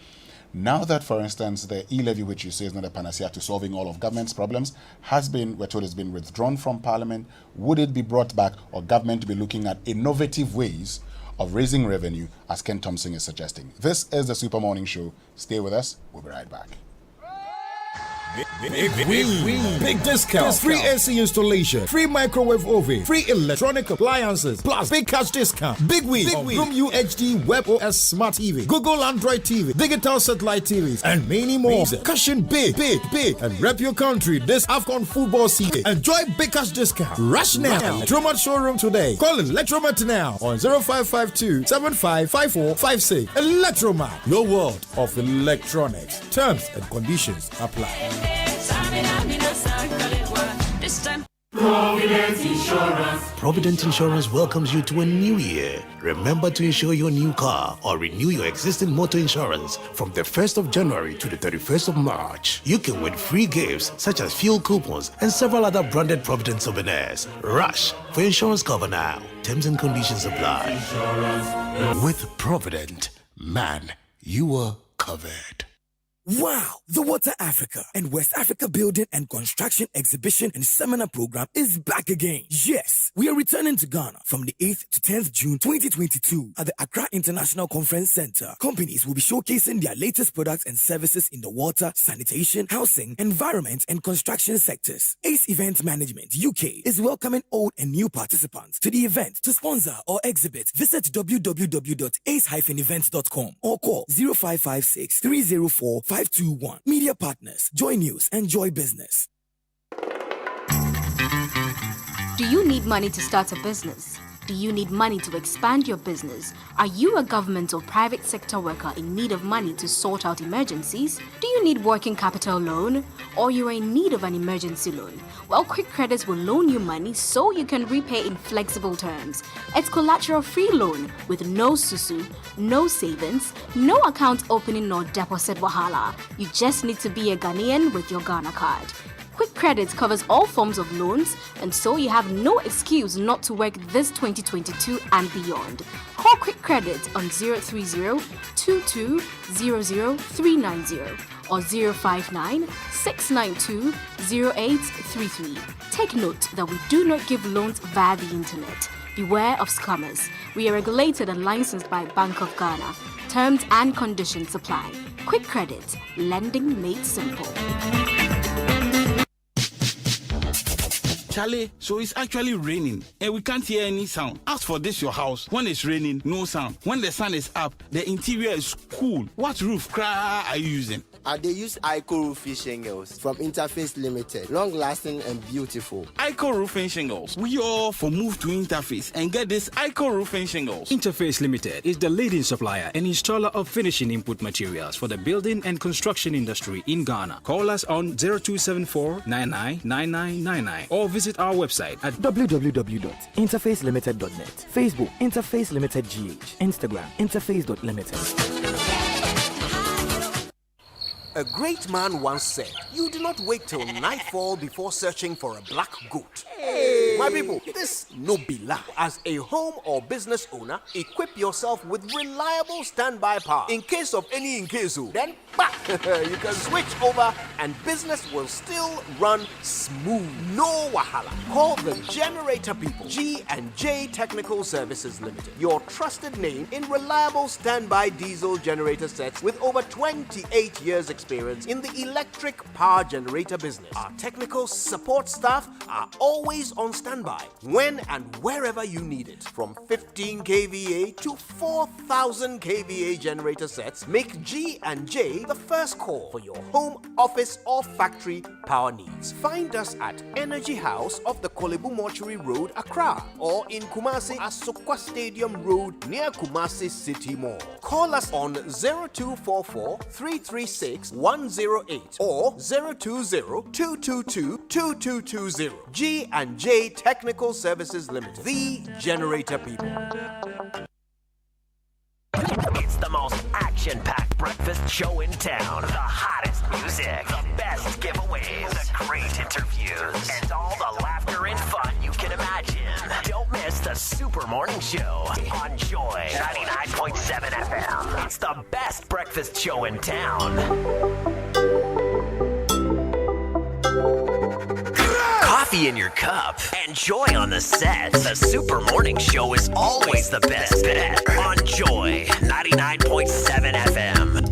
now that, for instance, the e-levy, which you say is not a panacea to solving all of government's problems, we're told has been withdrawn from Parliament. Would it be brought back, or government to be looking at innovative ways of raising revenue, as Ken Thompson is suggesting? This is the Super Morning Show. Stay with us. We'll be right back. Big discount. Free AC installation. Free microwave oven. Free electronic appliances. Plus big cash discount. Big win. Room UHD Web OS Smart TV. Google Android TV. Digital satellite TVs. And many more. Cashing big. And rep your country this AFCON football season. Enjoy big cash discount. Rush now. Electromat showroom today. Call Electromat now on 0552 755456. Electromat. Your world of electronics. Terms and conditions apply. Provident Insurance welcomes you to a new year. Remember to insure your new car or renew your existing motor insurance from the 1st of January to the 31st of March. You can win free gifts such as fuel coupons and several other branded Provident souvenirs. Rush for insurance cover now. Terms and conditions apply. With Provident, man, you are covered. Wow! The Water Africa and West Africa Building and Construction Exhibition and Seminar Program is back again. Yes, we are returning to Ghana from the 8th to 10th June 2022 at the Accra International Conference Center. Companies will be showcasing their latest products and services in the water, sanitation, housing, environment, and construction sectors. Ace Event Management UK is welcoming old and new participants to the event. To sponsor or exhibit, visit www.ace-events.com or call 0556 304 521. Media partners, Joy News and Joy Business. Do you need money to start a business? Do you need money to expand your business? Are you a government or private sector worker in need of money to sort out emergencies? Do you need working capital loan? Or you are in need of an emergency loan? Well, Quick Credit will loan you money so you can repay in flexible terms. It's collateral-free loan with no susu, no savings, no account opening nor deposit wahala. You just need to be a Ghanaian with your Ghana card. Quick Credit covers all forms of loans, and so you have no excuse not to work this 2022 and beyond. Call Quick Credit on 030-2200-390 or 059-692-0833. Take note that we do not give loans via the internet. Beware of scammers. We are regulated and licensed by Bank of Ghana. Terms and conditions apply. Quick Credit. Lending made simple. Charlie, so it's actually raining and we can't hear any sound. As for this, your house, when it's raining, no sound. When the sun is up, the interior is cool. What roof are you using? They use Ico roofing shingles from Interface Limited. Long lasting and beautiful. Ico roofing shingles. We all for move to Interface and get this Ico roofing shingles. Interface Limited is the leading supplier and installer of finishing input materials for the building and construction industry in Ghana. Call us on 0274 999999 or visit our website at www.interfacelimited.net. Facebook Interface Limited GH. Instagram Interface.limited. A great man once said, "You do not wait till nightfall before searching for a black goat." Hey. My people, this no be lie. As a home or business owner, equip yourself with reliable standby power. In case of any inkesu, then you can switch over and business will still run smooth. No wahala. Call the generator people. G&J Technical Services Limited. Your trusted name in reliable standby diesel generator sets with over 28 years experience in the electric power generator business. Our technical support staff are always on standby when and wherever you need it. From 15 kVA to 4,000 kVA generator sets, make G&J the first call for your home, office or factory power needs. Find us at Energy House off the Kolebu Mortuary Road, Accra, or in Kumasi, Asokwa Stadium Road near Kumasi City Mall. Call us on 0244 336 108 or 020-222-2220. G&J Technical Services Limited. The generator people. It's the most action-packed breakfast show in town. The hottest music, the best giveaways, the great interviews, and all the laughter and fun you can imagine. Don't miss the Super Morning Show on Joy 99.7 FM. It's the best breakfast show in town. Coffee in your cup and joy on the set. The Super Morning Show is always the best bet on Joy 99.7 FM.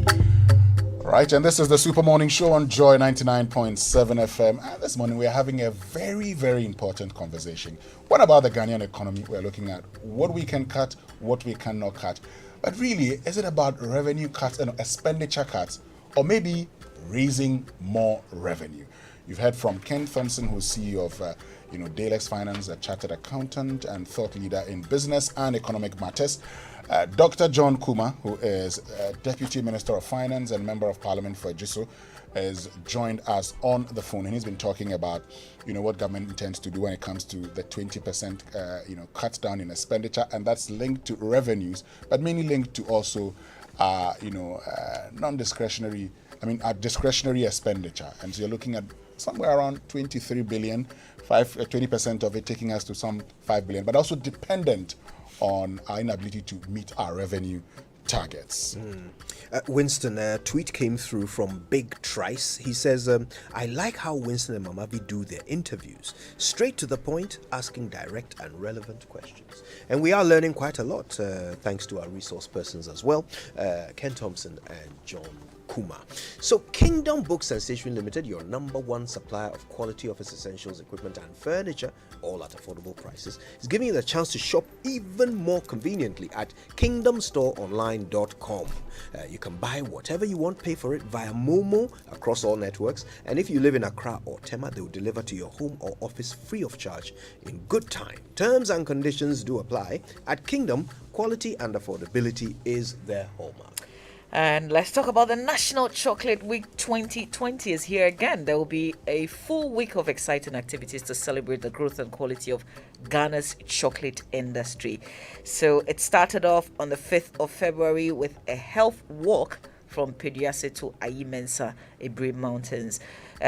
Right, and this is the Super Morning Show on Joy 99.7 FM. And this morning we're having a very, very important conversation. What about the Ghanaian economy? We're looking at what we can cut, what we cannot cut. But really, is it about revenue cuts and expenditure cuts, or maybe raising more revenue? You've heard from Ken Thompson, who's CEO of Dalex Finance, a chartered accountant and thought leader in business and economic matters. Dr. John Kuma, who is Deputy Minister of Finance and Member of Parliament for Ejiso, has joined us on the phone, and he's been talking about, what government intends to do when it comes to the 20%, cut down in expenditure, and that's linked to revenues, but mainly linked to also, non-discretionary, discretionary expenditure. And so you're looking at somewhere around 23 billion, 20% of it taking us to some 5 billion, but also dependent on our inability to meet our revenue targets. Winston, a tweet came through from Big Trice. He says, I like how Winston and Mamabi do their interviews. Straight to the point, asking direct and relevant questions. And we are learning quite a lot, thanks to our resource persons as well, Ken Thompson and John Kuma. So Kingdom Books and Stationery Limited, your #1 supplier of quality office essentials, equipment and furniture, all at affordable prices, is giving you the chance to shop even more conveniently at kingdomstoreonline.com. You can buy whatever you want, pay for it via Momo across all networks, and if you live in Accra or Tema, they will deliver to your home or office free of charge in good time. Terms and conditions do apply. At Kingdom, quality and affordability is their hallmark. And let's talk about the National Chocolate Week 2020 is here again. There will be a full week of exciting activities to celebrate the growth and quality of Ghana's chocolate industry. So it started off on the 5th of February with a health walk from Pediase to Ayimensa, Ibrahim Mountains.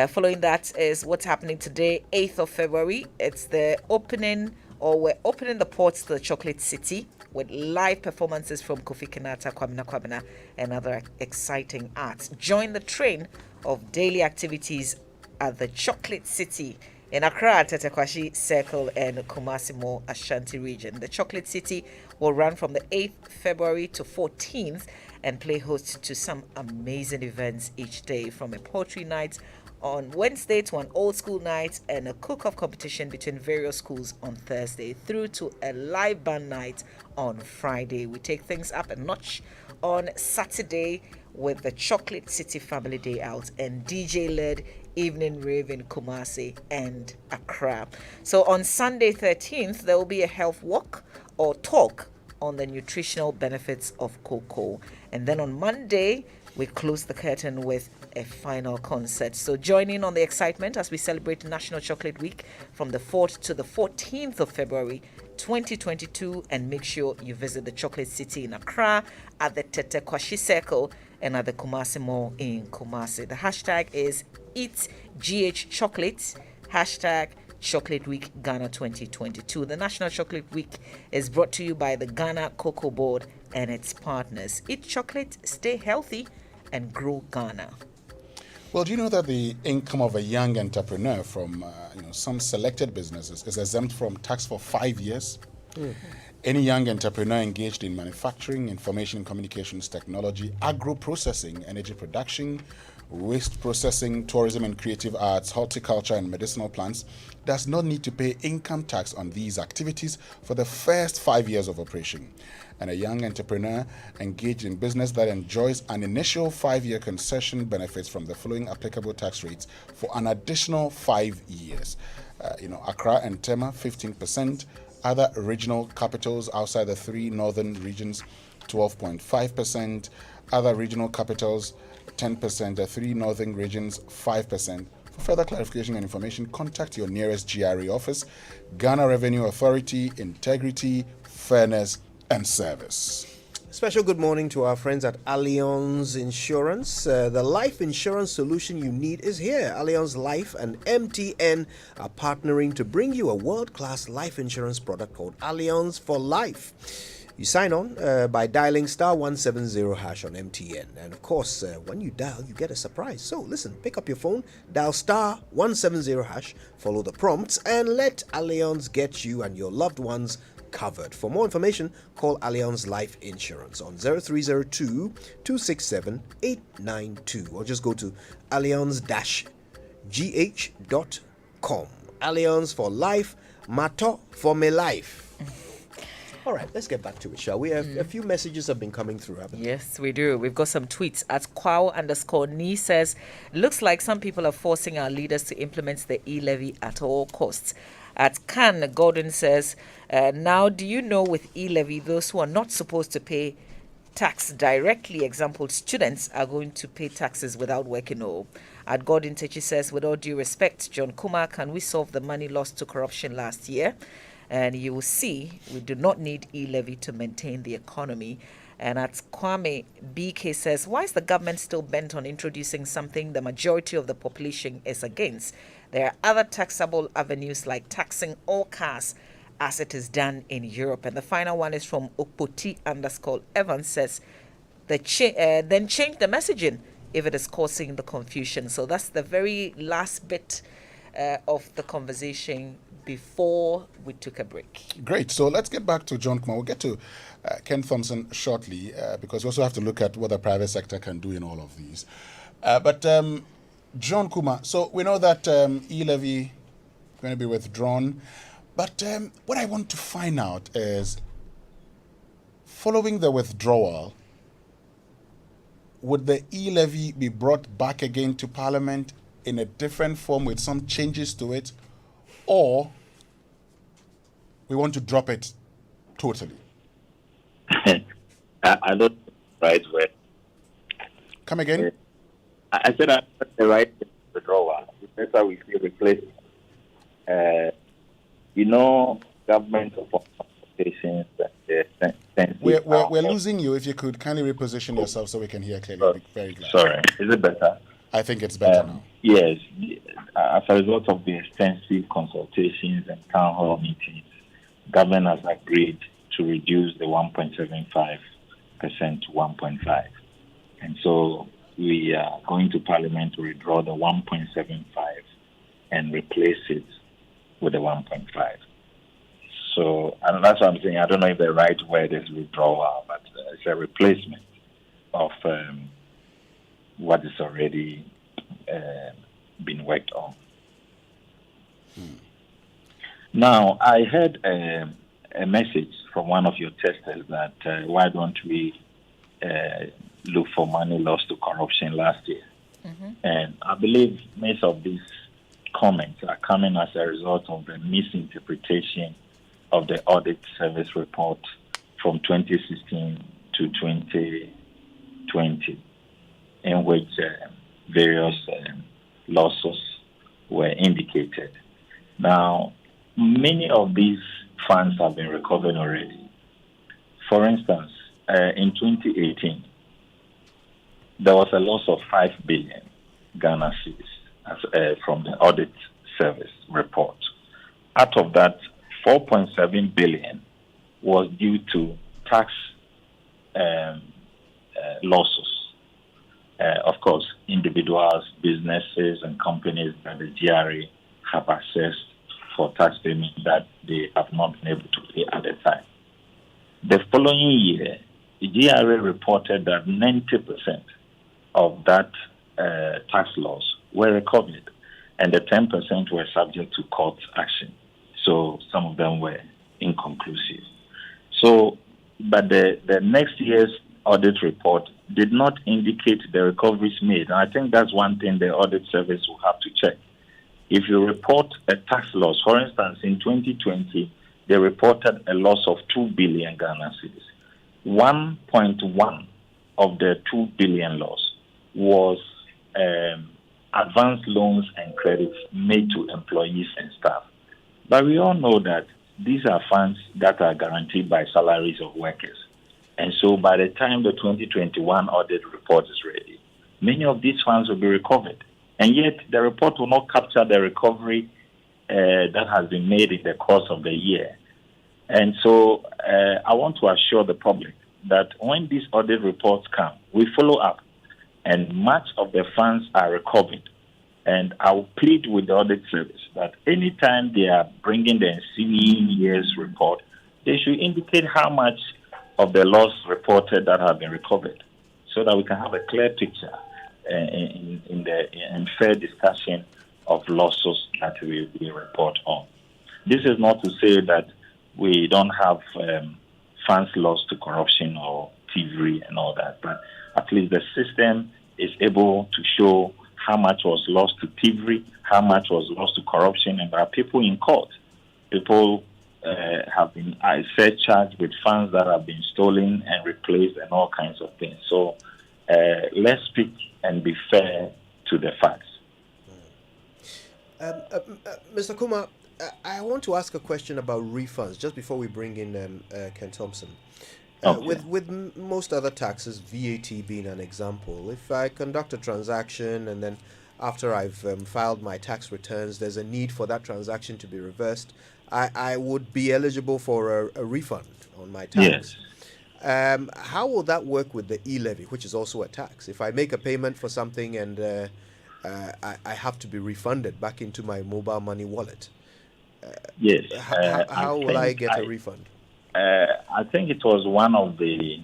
Following that is what's happening today, 8th of February. It's the opening, or we're opening the ports to the Chocolate City, with live performances from Kofi Kinata, Kwabena, and other exciting acts. Join the train of daily activities at the Chocolate City in Accra, Tetekwashi Circle, and Kumasi Mo Ashanti region. The Chocolate City will run from the 8th February to 14th and play host to some amazing events each day, from a poetry night on Wednesday to an old school night and a cook-off competition between various schools on Thursday, through to a live band night on Friday. We take things up a notch on Saturday with the Chocolate City Family Day Out and DJ-led evening rave in Kumasi and Accra. So on Sunday 13th, there will be a health walk or talk on the nutritional benefits of cocoa. And then on Monday, we close the curtain with a final concert. So join in on the excitement as we celebrate National Chocolate Week from the 4th to the 14th of February 2022, and make sure you visit the Chocolate City in Accra, at the Tetekwashi Circle, and at the Kumasi Mall in Kumasi. The hashtag is EatGHChocolate, hashtag Chocolate Week Ghana 2022. The National Chocolate Week is brought to you by the Ghana Cocoa Board and its partners. Eat chocolate, stay healthy, and grow Ghana. Well, do you know that the income of a young entrepreneur from some selected businesses is exempt from tax for 5 years? Any young entrepreneur engaged in manufacturing, information and communications technology, agro-processing, energy production, waste processing, tourism and creative arts, horticulture and medicinal plants does not need to pay income tax on these activities for the first 5 years of operation. And a young entrepreneur engaged in business that enjoys an initial 5-year concession benefits from the following applicable tax rates for an additional 5 years. Accra and Tema, 15%. Other regional capitals outside the 3 northern regions, 12.5%. Other regional capitals, 10%. The 3 northern regions, 5%. For further clarification and information, contact your nearest GRA office. Ghana Revenue Authority, integrity, fairness, and service. Special good morning to our friends at Allianz Insurance. The life insurance solution you need is here. Allianz Life and MTN are partnering to bring you a world-class life insurance product called Allianz for Life. You sign on by dialing star 170 hash on MTN. And of course, when you dial, you get a surprise. So listen, pick up your phone, dial star 170 hash, follow the prompts, and let Allianz get you and your loved ones covered. For more information, call Allianz Life Insurance on 0302 267 892 or just go to allianz-gh.com. Allianz for Life, Mato for me life. All right, let's get back to it, shall we? A few messages have been coming through, haven't they? Yes, we do. We've got some tweets. At Kwao_Ni says, looks like some people are forcing our leaders to implement the e-levy at all costs. At Khan, Gordon says, now do you know with e-levy, those who are not supposed to pay tax directly, example, students are going to pay taxes without working. Or at Gordon Techi says, with all due respect, John Kumar, can we solve the money lost to corruption last year? And you will see we do not need e-levy to maintain the economy. And at Kwame BK says, why is the government still bent on introducing something the majority of the population is against? There are other taxable avenues like taxing all cars as it is done in Europe. And the final one is from Okpoti_Evans says, then change the messaging if it is causing the confusion. So that's the very last bit of the conversation before we took a break. Great. So let's get back to John Kumar. We'll get to Ken Thompson shortly because we also have to look at what the private sector can do in all of these. But John Kumar, so we know that e-levy is going to be withdrawn. But what I want to find out is, following the withdrawal, would the e-levy be brought back again to Parliament in a different form with some changes to it? Or we want to drop it totally? I don't right word. Come again? I said I'm not the right withdrawal. It's better we see replacement. Government of consultations. We're losing you. If you could kindly reposition yourself so we can hear clearly. I'd be very glad. Sorry, is it better? I think it's better now. Yes, as a result of the extensive consultations and town hall meetings, government has agreed to reduce the 1.75% to 1.5%. And so we are going to Parliament to withdraw the 1.75 and replace it with the 1.5. So, and that's what I'm saying. I don't know if the right word is withdrawal, but it's a replacement of what is already been worked on. Now, I heard a message from one of your testers that why don't we look for money lost to corruption last year? And I believe most of these comments are coming as a result of the misinterpretation of the audit service report from 2016 to 2020, in which various losses were indicated. Now, many of these funds have been recovered already. For instance, in 2018, there was a loss of 5 billion Ghana cedis from the audit service report. Out of that, 4.7 billion was due to tax losses. Of course, individuals, businesses, and companies that the GRA have assessed for tax payment that they have not been able to pay at the time. The following year, the GRA reported that 90% of that tax loss were recovered, and the 10% were subject to court action. So some of them were inconclusive. So, but the next year's audit report did not indicate the recoveries made. And I think that's one thing the audit service will have to check. If you report a tax loss, for instance, in 2020, they reported a loss of 2 billion Ghana cedis. 1.1 of the 2 billion loss was advanced loans and credits made to employees and staff. But we all know that these are funds that are guaranteed by salaries of workers. And so by the time the 2021 audit report is ready, many of these funds will be recovered. And yet the report will not capture the recovery that has been made in the course of the year. And so I want to assure the public that when these audit reports come, we follow up, and much of the funds are recovered. And I will plead with the audit service that anytime they are bringing the ensuing year's report, they should indicate how much of the loss reported that have been recovered, so that we can have a clear picture in fair discussion of losses that we report on. This is not to say that we don't have funds lost to corruption or thievery and all that, but at least the system is able to show how much was lost to thievery, how much was lost to corruption, and there are people in court. People have been surcharged with funds that have been stolen and replaced and all kinds of things. So let's speak and be fair to the facts. Mr. Kumar, I want to ask a question about refunds just before we bring in Ken Thompson. Okay. With most other taxes, VAT being an example, if I conduct a transaction and then after I've filed my tax returns, there's a need for that transaction to be reversed, I would be eligible for a refund on my tax. Yes. How will that work with the e-levy, which is also a tax? If I make a payment for something and I have to be refunded back into my mobile money wallet, yes. How will I get a refund? I think it was one of the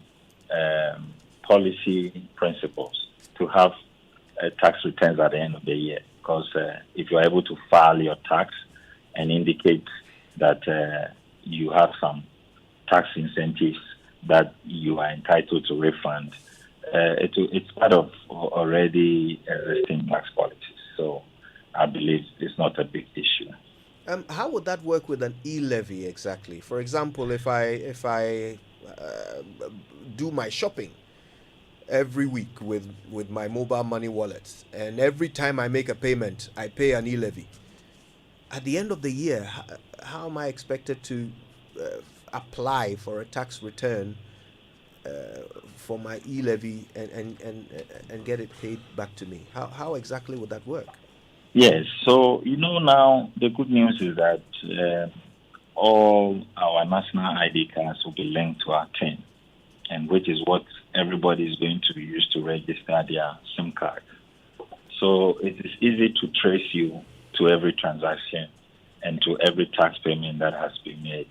policy principles to have tax returns at the end of the year, because if you are able to file your tax and indicate that you have some tax incentives that you are entitled to refund, it's part of already existing tax policies. So I believe it's not a big issue. How would that work with an e-levy exactly? For example, if I do my shopping every week with my mobile money wallet, and every time I make a payment, I pay an e-levy. At the end of the year, how am I expected to apply for a tax return for my e-levy and get it paid back to me? How exactly would that work? Yes, so now the good news is that all our national ID cards will be linked to our TIN, and which is what everybody is going to use to register their SIM card. So it is easy to trace you to every transaction and to every tax payment that has been made.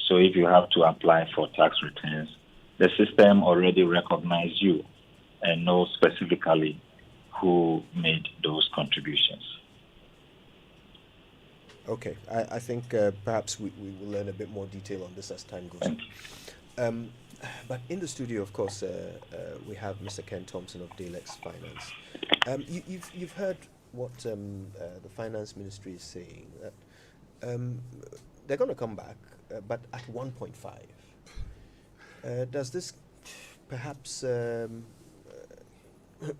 So if you have to apply for tax returns, the system already recognizes you and knows specifically who made those contributions. Okay, I think perhaps we will learn a bit more detail on this as time goes on. But in the studio, of course, we have Mr. Ken Thompson of Dalex Finance. You've heard what the Finance Ministry is saying, that they're going to come back, but at 1.5. Does this perhaps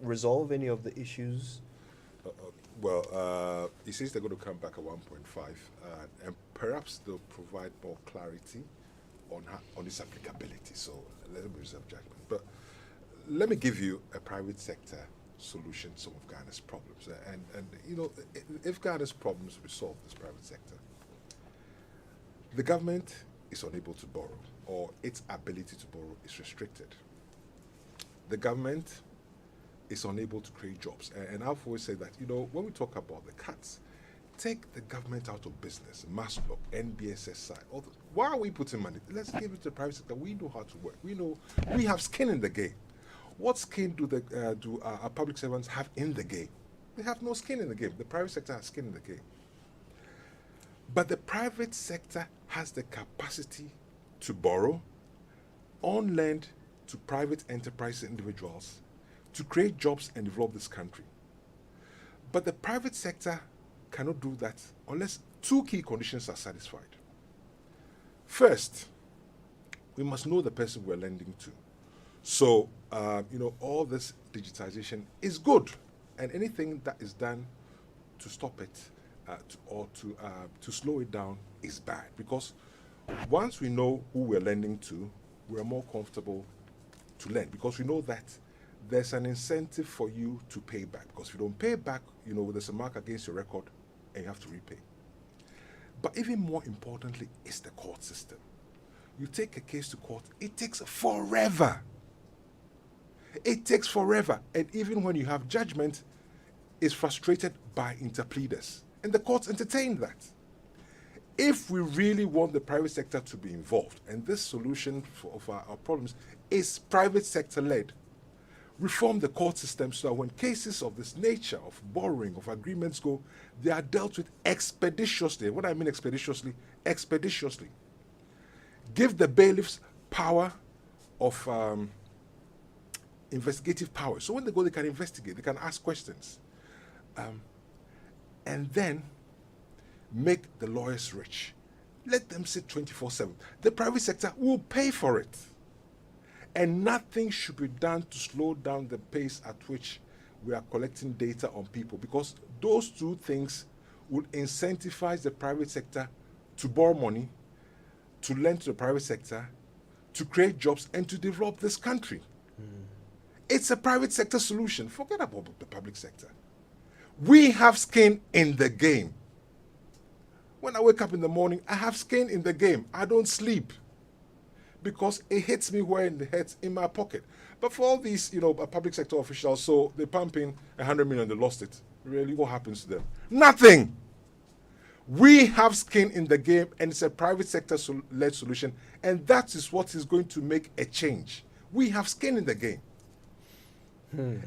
resolve any of the issues? Well, he says they're going to come back at 1.5, and perhaps they'll provide more clarity on its applicability. So let me reserve judgment. But let me give you a private sector solution to some of Ghana's problems. And if Ghana's problems resolve this private sector, the government is unable to borrow, or its ability to borrow is restricted. The government is unable to create jobs. And I've always said that, when we talk about the cuts, take the government out of business, Maslow, NBSSI. Why are we putting money? Let's give it to the private sector. We know how to work. We have skin in the game. What skin do our public servants have in the game? They have no skin in the game. The private sector has skin in the game. But the private sector has the capacity to borrow, on lend to private enterprise individuals, to create jobs and develop this country. But the private sector cannot do that unless two key conditions are satisfied. First, we must know the person we're lending to. So, all this digitization is good, and anything that is done to stop it to slow it down is bad, because once we know who we're lending to, we're more comfortable to lend, because we know that there's an incentive for you to pay back. Because if you don't pay back, there's a mark against your record and you have to repay. But even more importantly is the court system. You take a case to court, it takes forever. It takes forever. And even when you have judgment, it's frustrated by interpleaders. And the courts entertain that. If we really want the private sector to be involved, and this solution of our problems is private sector led, reform the court system so that when cases of this nature, of borrowing, of agreements go, they are dealt with expeditiously. What I mean expeditiously, expeditiously. Give the bailiffs power of investigative power. So when they go, they can investigate, they can ask questions. And then make the lawyers rich. Let them sit 24/7. The private sector will pay for it. And nothing should be done to slow down the pace at which we are collecting data on people, because those two things will incentivize the private sector to borrow money, to lend to the private sector, to create jobs, and to develop this country. It's a private sector solution. Forget about the public sector. We have skin in the game. When I wake up in the morning, I have skin in the game. I don't sleep because it hits me where it hurts in my pocket. But for all these, public sector officials, so they pump in 100 million, they lost it. Really, what happens to them? Nothing. We have skin in the game, and it's a private sector-led solution, and that is what is going to make a change. We have skin in the game.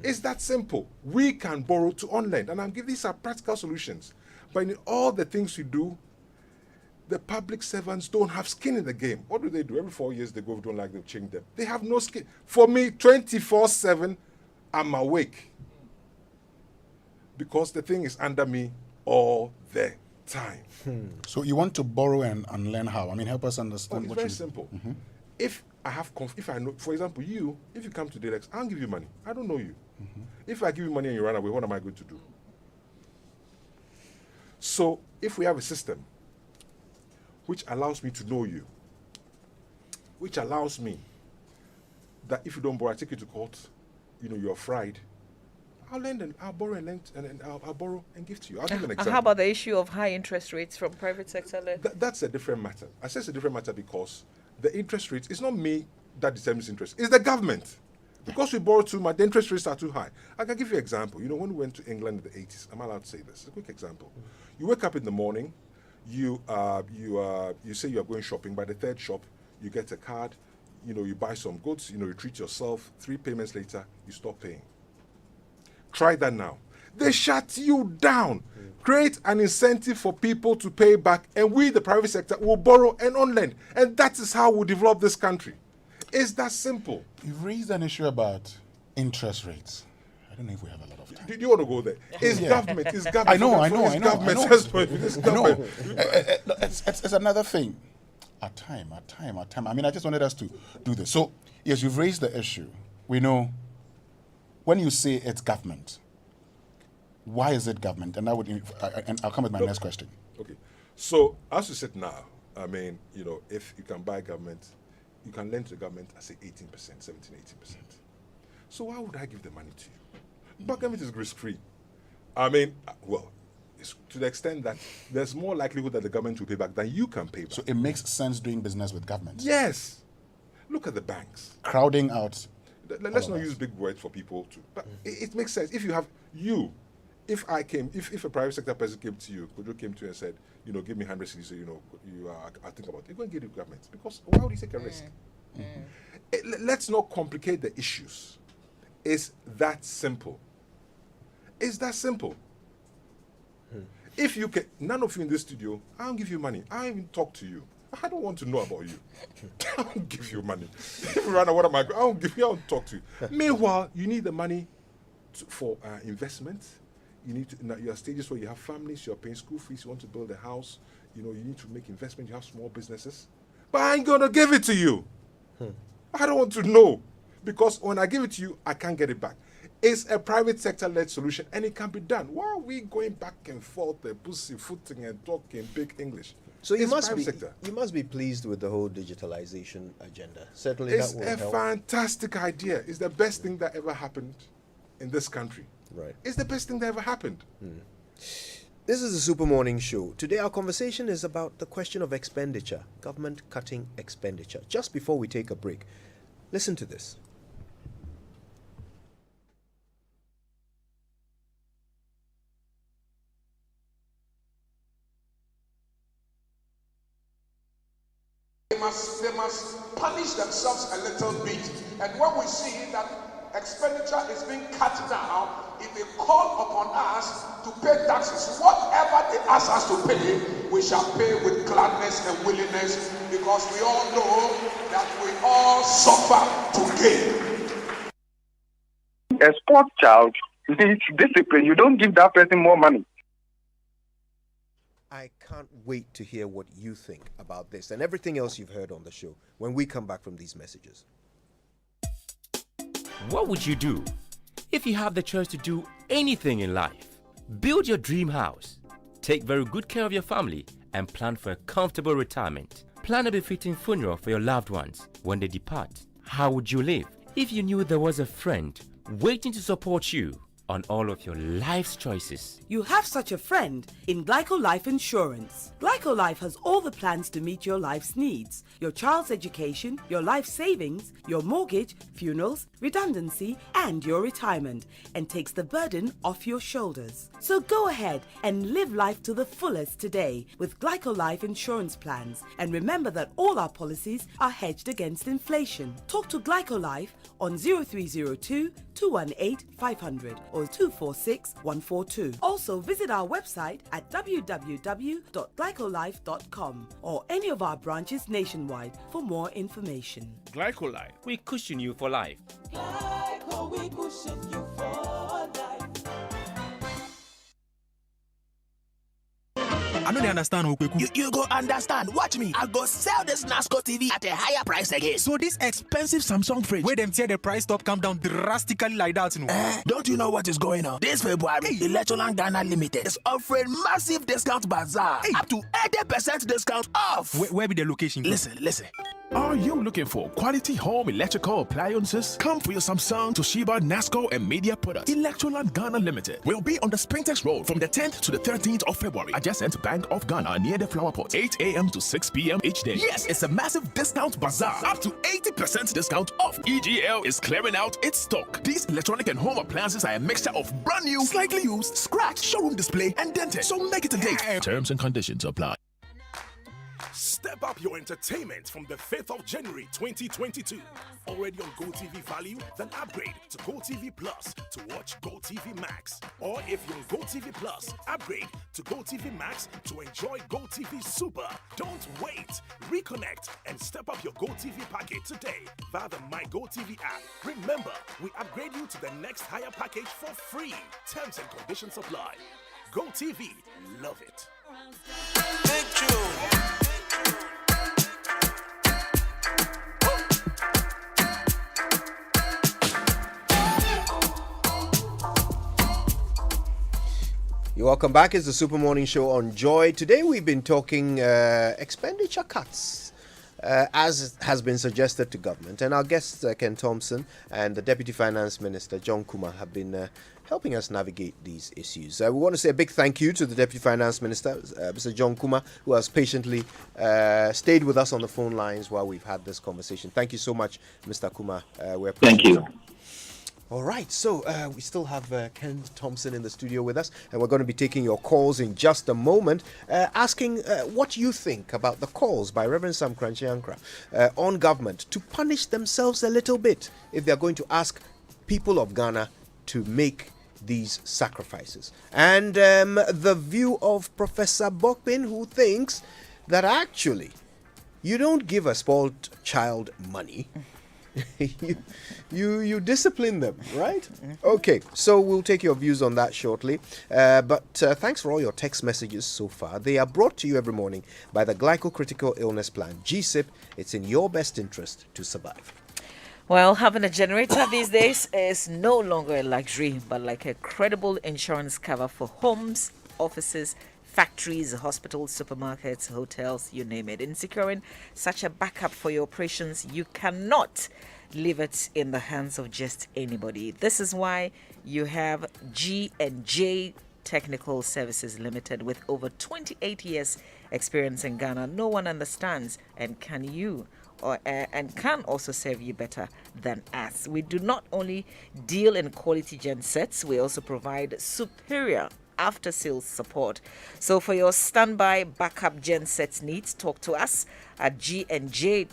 It's that simple. We can borrow to on-lend, and I'm giving these are practical solutions. But in all the things we do, the public servants don't have skin in the game. What do? Every 4 years they go, don't like, they change them. They have no skin. For me, 24/7, I'm awake. Because the thing is under me all the time. So you want to borrow and learn how? I mean, help us understand It's what very you... simple. If I have if I know, for example, if you come to Delex, I'll give you money. I don't know you. If I give you money and you run away, what am I going to do? So if we have a system which allows me to know you, which allows me that if you don't borrow, I take you to court, you're fried, I'll lend and I'll borrow and lend and I'll borrow and give to you. I'll give an example. How about the issue of high interest rates from private sector led? That's a different matter. I say it's a different matter because the interest rates, it's not me that determines interest, it's the government. Because we borrow too much, the interest rates are too high. I can give you an example. When we went to England in the 80s, I'm allowed to say this. A quick example. You wake up in the morning, you say you are going shopping. By the third shop, you get a card, you buy some goods, you treat yourself. 3 payments later, you stop paying. Try that now. They shut you down. Create an incentive for people to pay back, and we, the private sector, will borrow and on-lend. And that is how we develop this country. It's that simple. You've raised an issue about interest rates. I don't know if we have a lot of time. Do you want to go there? It's government. It's government. I know. It's another thing. Our time. I mean, I just wanted us to do this. So, yes, you've raised the issue. We know when you say it's government, why is it government? And and I'll come with my next question. Okay. So, as you said now, I mean, if you can buy government, you can lend to the government, I say 18%, 17, 18%. So why would I give the money to you? But government is risk-free. I mean, it's to the extent that there's more likelihood that the government will pay back than you can pay back. So it makes sense doing business with government? Yes. Look at the banks. Crowding out. Let's not use big words for people to. But it makes sense. If you have if a private sector person came to you, Kojo came to you and said, give me 100 cedis, I think about it. You're going to give the government, because why would you take a risk? Let's not complicate the issues. It's that simple. It's that simple. If you can, none of you in this studio, I don't give you money. I don't even talk to you. I don't want to know about you. I don't give you money. If you run out, what am I? I don't talk to you. Meanwhile, you need the money for investment. You need to. You are stages where you have families. You are paying school fees. You want to build a house. You need to make investment. You have small businesses. But I ain't gonna give it to you. I don't want to know, because when I give it to you, I can't get it back. It's a private sector-led solution, and it can be done. Why are we going back and forth, pussyfooting and talking big English? So you It's must private be sector. you must be pleased with the whole digitalization agenda. Certainly, It's that will a help. fantastic idea. It's the best thing that ever happened in this country. Right. It's the best thing that ever happened. This is the Super Morning Show. Today, our conversation is about the question of expenditure, government cutting expenditure. Just before we take a break, listen to this. They must punish themselves a little bit. And when we see that expenditure is being cut down, if they call upon us to pay taxes, whatever they ask us to pay, we shall pay with gladness and willingness, because we all know that we all suffer to gain. A sports child needs discipline. You don't give that person more money. I can't wait to hear what you think about this and everything else you've heard on the show when we come back from these messages. What would you do if you have the choice to do anything in life? Build your dream house, take very good care of your family, and plan for a comfortable retirement. Plan a befitting funeral for your loved ones when they depart. How would you live if you knew there was a friend waiting to support you on all of your life's choices? You have such a friend in Glyco Life Insurance. Glyco Life has all the plans to meet your life's needs: your child's education, your life savings, your mortgage, funerals, redundancy, and your retirement, and takes the burden off your shoulders. So go ahead and live life to the fullest today with Glyco Life Insurance plans. And remember that all our policies are hedged against inflation. Talk to Glyco Life on 0302 218 500 or 246 142. Also visit our website at www.glycolife.com or any of our branches nationwide for more information. Glycolife, we cushion you for life. Glyco, we cushion you for life. I don't understand, Okweku. You go understand. Watch me. I go sell this NASCO TV at a higher price again. So this expensive Samsung fridge, where them tear the price top come down drastically like that, you know? Don't you know what is going on? This February, Electroland Ghana Limited is offering massive discount bazaar. Up to 80% discount off. Where be the location? Listen. Are you looking for quality home electrical appliances? Come for your Samsung, Toshiba, NASCO, and media products. Electroland Ghana Limited will be on the Spintex Road from the 10th to the 13th of February, adjacent Bank of Ghana near the Flower Pot, 8 a.m. to 6 p.m. each day. Yes, it's a massive discount bazaar, up to 80% discount off. EGL is clearing out its stock. These electronic and home appliances are a mixture of brand new, slightly used, scratched, showroom display, and dented. So make it a date. Terms and conditions apply. Step up your entertainment from the 5th of January 2022. Already on GoTV Value? Then upgrade to GoTV Plus to watch GoTV Max. Or if you're on GoTV Plus, upgrade to GoTV Max to enjoy GoTV Super. Don't wait. Reconnect and step up your GoTV package today via the My GoTV app. Remember, we upgrade you to the next higher package for free. Terms and conditions apply. GoTV, love it. You're welcome back. It's the Super Morning Show on Joy. Today we've been talking expenditure cuts, as has been suggested to government. And our guests, Ken Thompson and the Deputy Finance Minister, John Kuma, have been helping us navigate these issues. We want to say a big thank you to the Deputy Finance Minister, Mr. John Kuma, who has patiently stayed with us on the phone lines while we've had this conversation. Thank you so much, Mr. Kuma. Thank you. All right, so we still have Ken Thompson in the studio with us, and we're going to be taking your calls in just a moment, asking what you think about the calls by Reverend Sam Kranchi-Ankra on government to punish themselves a little bit if they're going to ask people of Ghana to make these sacrifices. And the view of Professor Bokpin, who thinks that actually you don't give a spoiled child money. you discipline them, right? Okay, so we'll take your views on that shortly. But thanks for all your text messages so far. They are brought to you every morning by the Glycocritical Illness Plan, GSIP. It's in your best interest to survive. Well, having a generator these days is no longer a luxury, but like a credible insurance cover for homes, offices, factories, hospitals, supermarkets, hotels, you name it. In securing such a backup for your operations, you cannot leave it in the hands of just anybody. This is why you have G&J Technical Services Limited with over 28 years experience in Ghana. No one understands and can also serve you better than us. We do not only deal in quality gen sets, we also provide superior after sales support. So for your standby backup gen sets needs, talk to us at G&J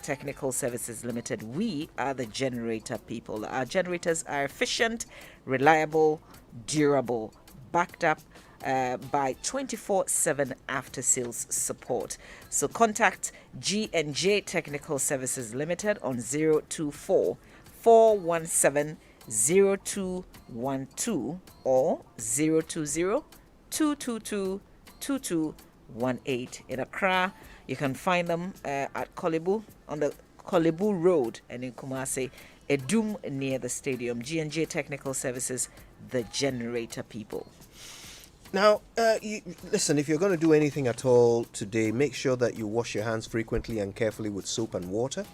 Technical Services Limited. We are the generator people. Our generators are efficient, reliable, durable, backed up by 24/7 after sales support. So contact G&J Technical Services Limited on 024 417 0212 or 020 222 2218. In Accra, you can find them at Kolebu on the Kolebu Road, and in Kumasi, Edum near the stadium. G&J Technical Services, the generator people. Now, listen, if you're going to do anything at all today, make sure that you wash your hands frequently and carefully with soap and water.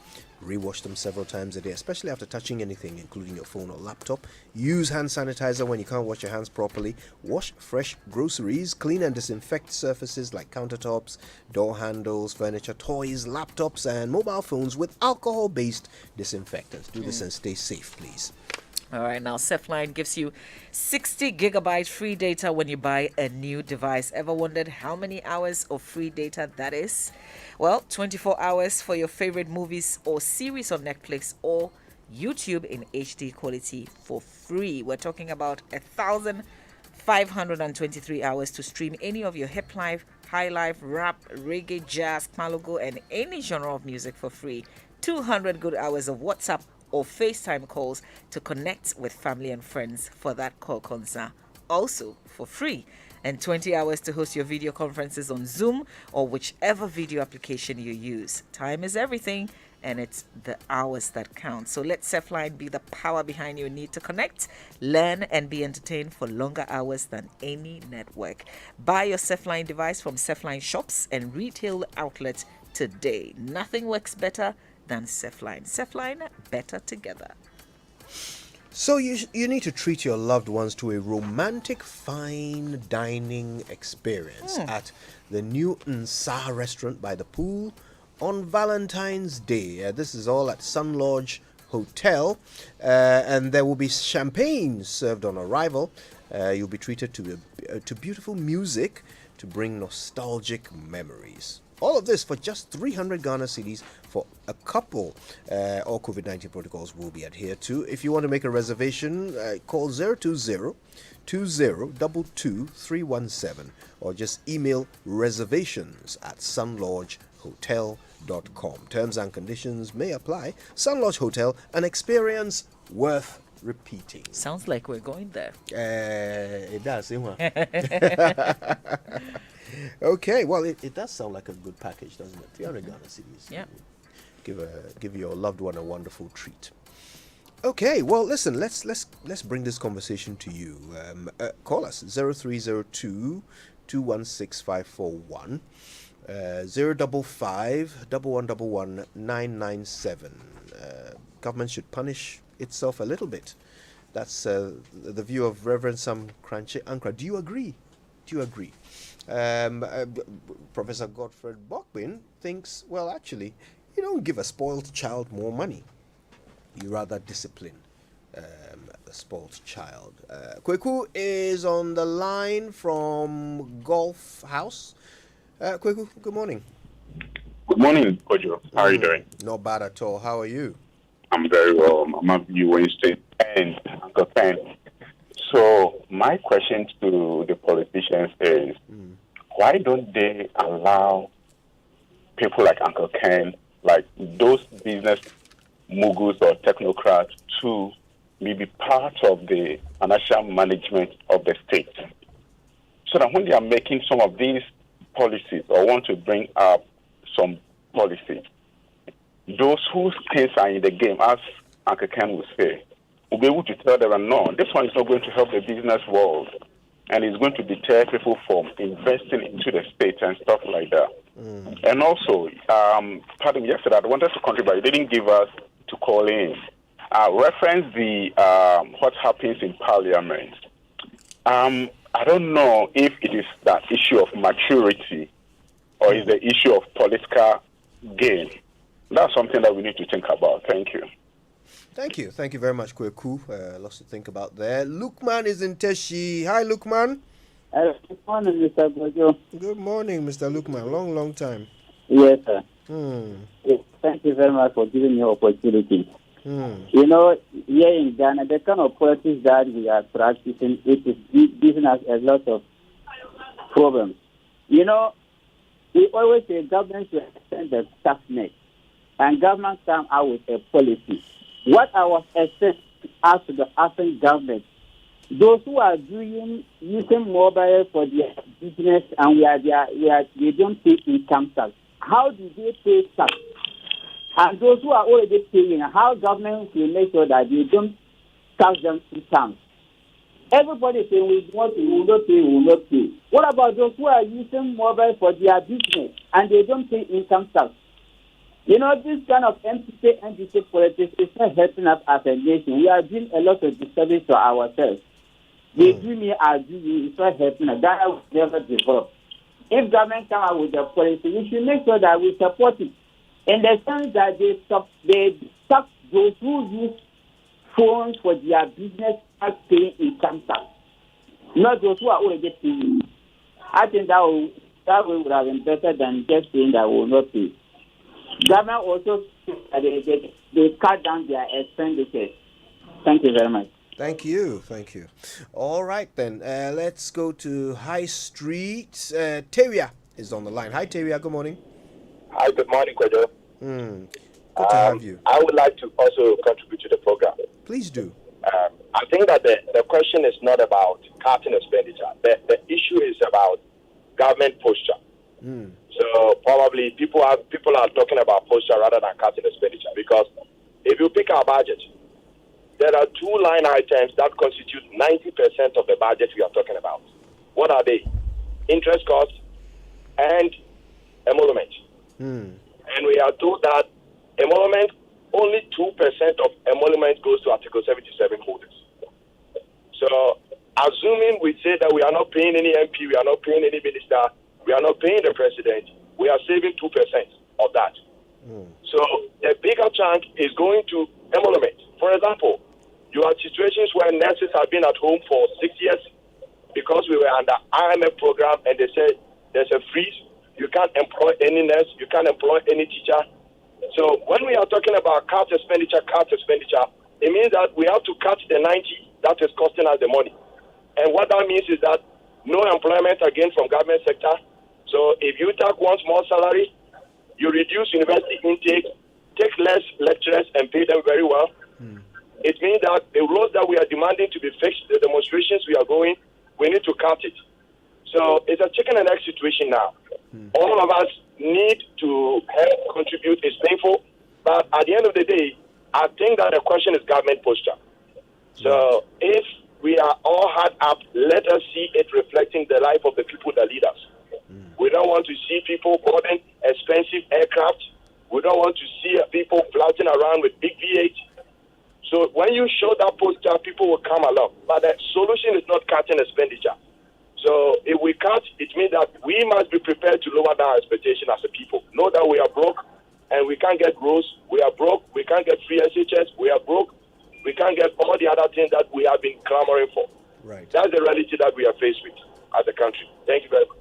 Rewash them several times a day, especially after touching anything, including your phone or laptop. Use hand sanitizer when you can't wash your hands properly. Wash fresh groceries. Clean and disinfect surfaces like countertops, door handles, furniture, toys, laptops, and mobile phones with alcohol-based disinfectants. Do this and stay safe, please. All right, now Cellfline gives you 60 gigabyte free data when you buy a new device. Ever wondered how many hours of free data that is? Well, 24 hours for your favorite movies or series on Netflix or YouTube in HD quality for free. We're talking about 1,523 hours to stream any of your hip life, high life, rap, reggae, jazz, kmalogo, and any genre of music for free. 200 good hours of WhatsApp or FaceTime calls to connect with family and friends for that call concern, also for free. And 20 hours to host your video conferences on Zoom or whichever video application you use. Time is everything, and it's the hours that count. So let Cellfline be the power behind your need to connect, learn, and be entertained for longer hours than any network. Buy your Cellfline device from Cellfline shops and retail outlets today. Nothing works better than Cellfline. Cellfline, better together. So you need to treat your loved ones to a romantic fine dining experience at the new Nsa restaurant by the pool on Valentine's Day. This is all at Sun Lodge Hotel, and there will be champagne served on arrival. You'll be treated to beautiful music to bring nostalgic memories. All of this for just 300 Ghana cedis for a couple. All COVID-19 protocols will be adhered to. If you want to make a reservation, call 020-2022-317 or just email reservations@sunlodgehotel.com. Terms and conditions may apply. Sun Lodge Hotel, an experience worth repeating. Sounds like we're going there. It does, Okay, well, it does sound like a good package, doesn't it? 300 Ghana cedis. Yeah. Give your loved one a wonderful treat. Okay, well, listen, let's bring this conversation to you. Call us 0302-216-541, 055-1111-997. Government should punish itself a little bit. That's the view of Reverend Sam Kranche Ankra. Do you agree? Professor Godfred Bokbin thinks, well, actually, you don't give a spoiled child more money. You rather discipline a spoiled child. Kweku is on the line from Golf House. Kweku, good morning. Good morning, Kojo. How are you doing? Not bad at all. How are you? I'm very well. Mama you Winston and Uncle Ken. So my question to the politicians is, why don't they allow people like Uncle Ken, like those business moguls or technocrats, to be part of the financial management of the state? So that when they are making some of these policies or want to bring up some policies, those whose skills are in the game, as Uncle Ken will say, will be able to tell them, no, this one is not going to help the business world. and it's going to deter people from investing into the state and stuff like that. And also, pardon me, yesterday I wanted to contribute, but you didn't give us to call in. Reference the what happens in Parliament. I don't know if it is that issue of maturity or is the issue of political gain. That's something that we need to think about. Thank you. Thank you. Thank you very much, Kweku. Lots to think about there. Lukman is in Teshi. Hi, Lukman. Good morning, Mr. Bojo. Good morning, Mr. Lukman. Long time. Yes, sir. Yes, thank you very much for giving me opportunity. You know, here in Ghana, the kind of politics that we are practicing, it is giving us a lot of problems. You know, we always say government should extend the tax net, and government come out with a policy. What I was expecting as to the African government, those who are using mobile for their business and they don't pay income tax. How do they pay tax? And those who are already paying, how government will make sure that they don't tax them 2 times? Everybody saying we will not pay. What about those who are using mobile for their business and they don't pay income tax? You know, this kind of empty politics is not helping us as a nation. We are doing a lot of disservice to ourselves. They do me, I do you, it's not helping us. Ghana will never develop. If government come out with a policy, we should make sure that we support it. In the sense that they stop those who use phones for their business as paying income tax, not those who are already paying. I think that way would have been better than just saying that we will not pay. Government also they cut down their expenditures. Thank you very much. Thank you. All right then, let's go to High Street. Tavia is on the line. Hi Tavia, good morning. Hi, good morning, Kwedo. Good to have you. I would like to also contribute to the program. Please do. I think that the question is not about cutting expenditure. The issue is about government posture. So probably people are talking about posture rather than cutting expenditure, because if you pick our budget, there are 2 line items that constitute 90% of the budget we are talking about. What are they? Interest costs and emolument. And we are told that emolument, only 2% of emolument goes to Article 77 holders. So assuming we say that we are not paying any MP, we are not paying any minister, we are not paying the president, we are saving 2% of that. So the bigger chunk is going to emolument. For example, you have situations where nurses have been at home for 6 years because we were under IMF program and they said there's a freeze. You can't employ any nurse, you can't employ any teacher. So when we are talking about cut expenditure, it means that we have to cut the 90 that is costing us the money. And what that means is that no employment again from government sector. So if you take one small salary, you reduce university intake, take less lecturers and pay them very well. It means that the roads that we are demanding to be fixed, the demonstrations we are going, we need to cut it. So it's a chicken and egg situation now. All of us need to help contribute. It's painful, but at the end of the day, I think that the question is government posture. So if we are all hard up, let us see it reflecting the life of the people that lead us. We don't want to see people boarding expensive aircraft. We don't want to see people flouting around with big V8. So when you show that posture, people will come along. But the solution is not cutting expenditure. So if we cut, it means that we must be prepared to lower down our expectation as a people. Know that we are broke and we can't get growth. We are broke. We can't get free SHS. We are broke. We can't get all the other things that we have been clamoring for. Right. That's the reality that we are faced with as a country. Thank you very much.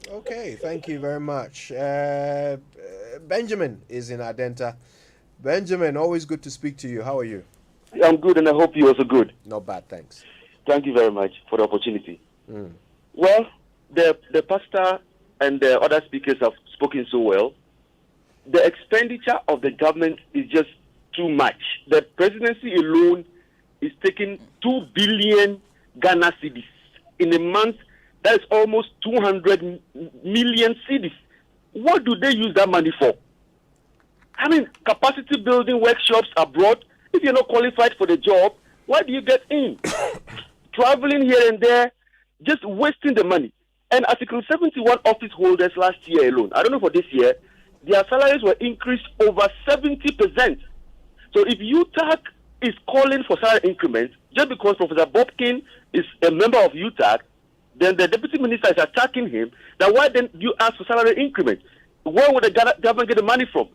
Okay, thank you very much. Benjamin is in Adenta. Benjamin, always good to speak to you. How are you? I'm good, and I hope you're also good. Not bad, thanks. Thank you very much for the opportunity. Well, the pastor and the other speakers have spoken so well. The expenditure of the government is just too much. The presidency alone is taking 2 billion Ghana cedis in a month. That is almost 200 million cedis. What do they use that money for? I mean, capacity building workshops abroad. If you're not qualified for the job, why do you get in? Traveling here and there, just wasting the money. And Article 71 office holders last year alone, I don't know for this year, their salaries were increased over 70%. So if UTAC is calling for salary increments, just because Professor Bobkin is a member of UTAC, then the deputy minister is attacking him, then why then you ask for salary increment? Where would the government get the money from?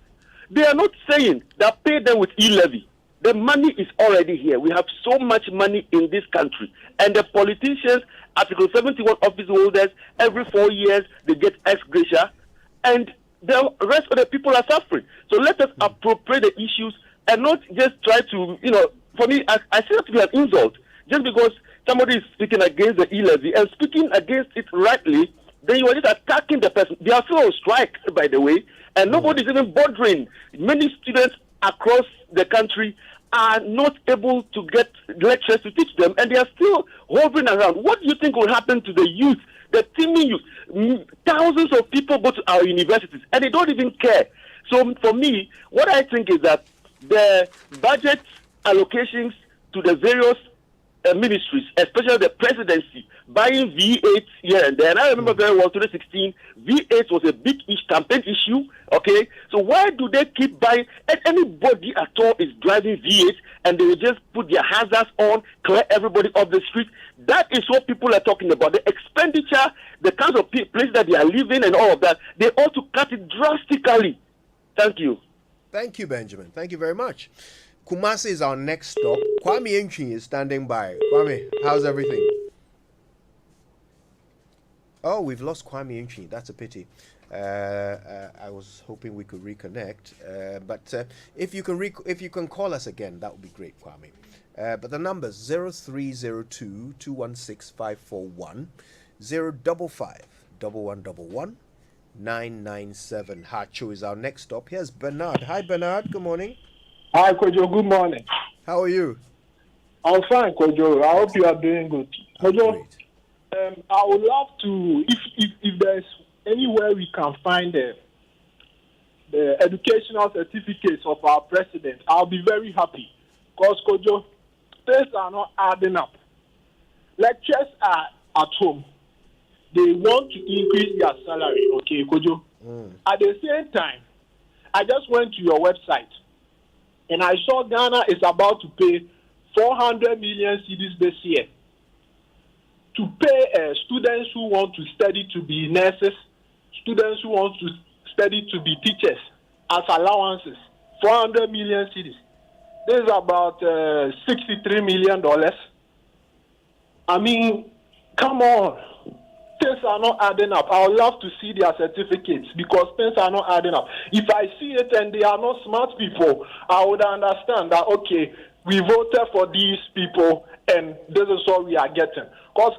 They are not saying that pay them with e-levy. The money is already here. We have so much money in this country. And the politicians, Article 71 office holders, every 4 years, they get ex gratia. And the rest of the people are suffering. So let us appropriate the issues and not just try to, for me, I see that to be an insult. Just because somebody is speaking against the e-levy and speaking against it rightly, then you are just attacking the person. They are still on strike, by the way, and nobody is even bothering. Many students across the country are not able to get lectures to teach them, and they are still hovering around. What do you think will happen to the youth, the teeming youth? Thousands of people go to our universities, and they don't even care. So for me, what I think is that the budget allocations to the various ministries, especially the presidency, buying V8 here and there. And I remember very well, 2016, V8 was a big campaign issue, okay? So why do they keep buying? And anybody at all is driving V8 and they will just put their hazards on, clear everybody off the street. That is what people are talking about. The expenditure, the kinds of places that they are living and all of that, they ought to cut it drastically. Thank you. Thank you, Benjamin. Thank you very much. Kumasi is our next stop. Kwame Enchin is standing by. Kwame, how's everything? Oh, we've lost Kwame Enchin. That's a pity. I was hoping we could reconnect. But if you can call us again, that would be great, Kwame. But the number's 0302 216 541 055 1111 997. Hacho is our next stop. Here's Bernard. Hi, Bernard. Good morning. Hi, Kojo. Good morning. How are you? I'm fine, Kojo. I hope you are doing good. Kojo, I would love to, if there's anywhere we can find the educational certificates of our president, I'll be very happy. Because, Kojo, things are not adding up. Lecturers are at home. They want to increase their salary, okay, Kojo? At the same time, I just went to your website, and I saw Ghana is about to pay 400 million cedis this year to pay students who want to study to be nurses, students who want to study to be teachers as allowances. 400 million cedis. This is about $63 million. I mean, come on. Things are not adding up. I would love to see their certificates because things are not adding up. If I see it and they are not smart people, I would understand that, okay, we voted for these people and this is what we are getting. Because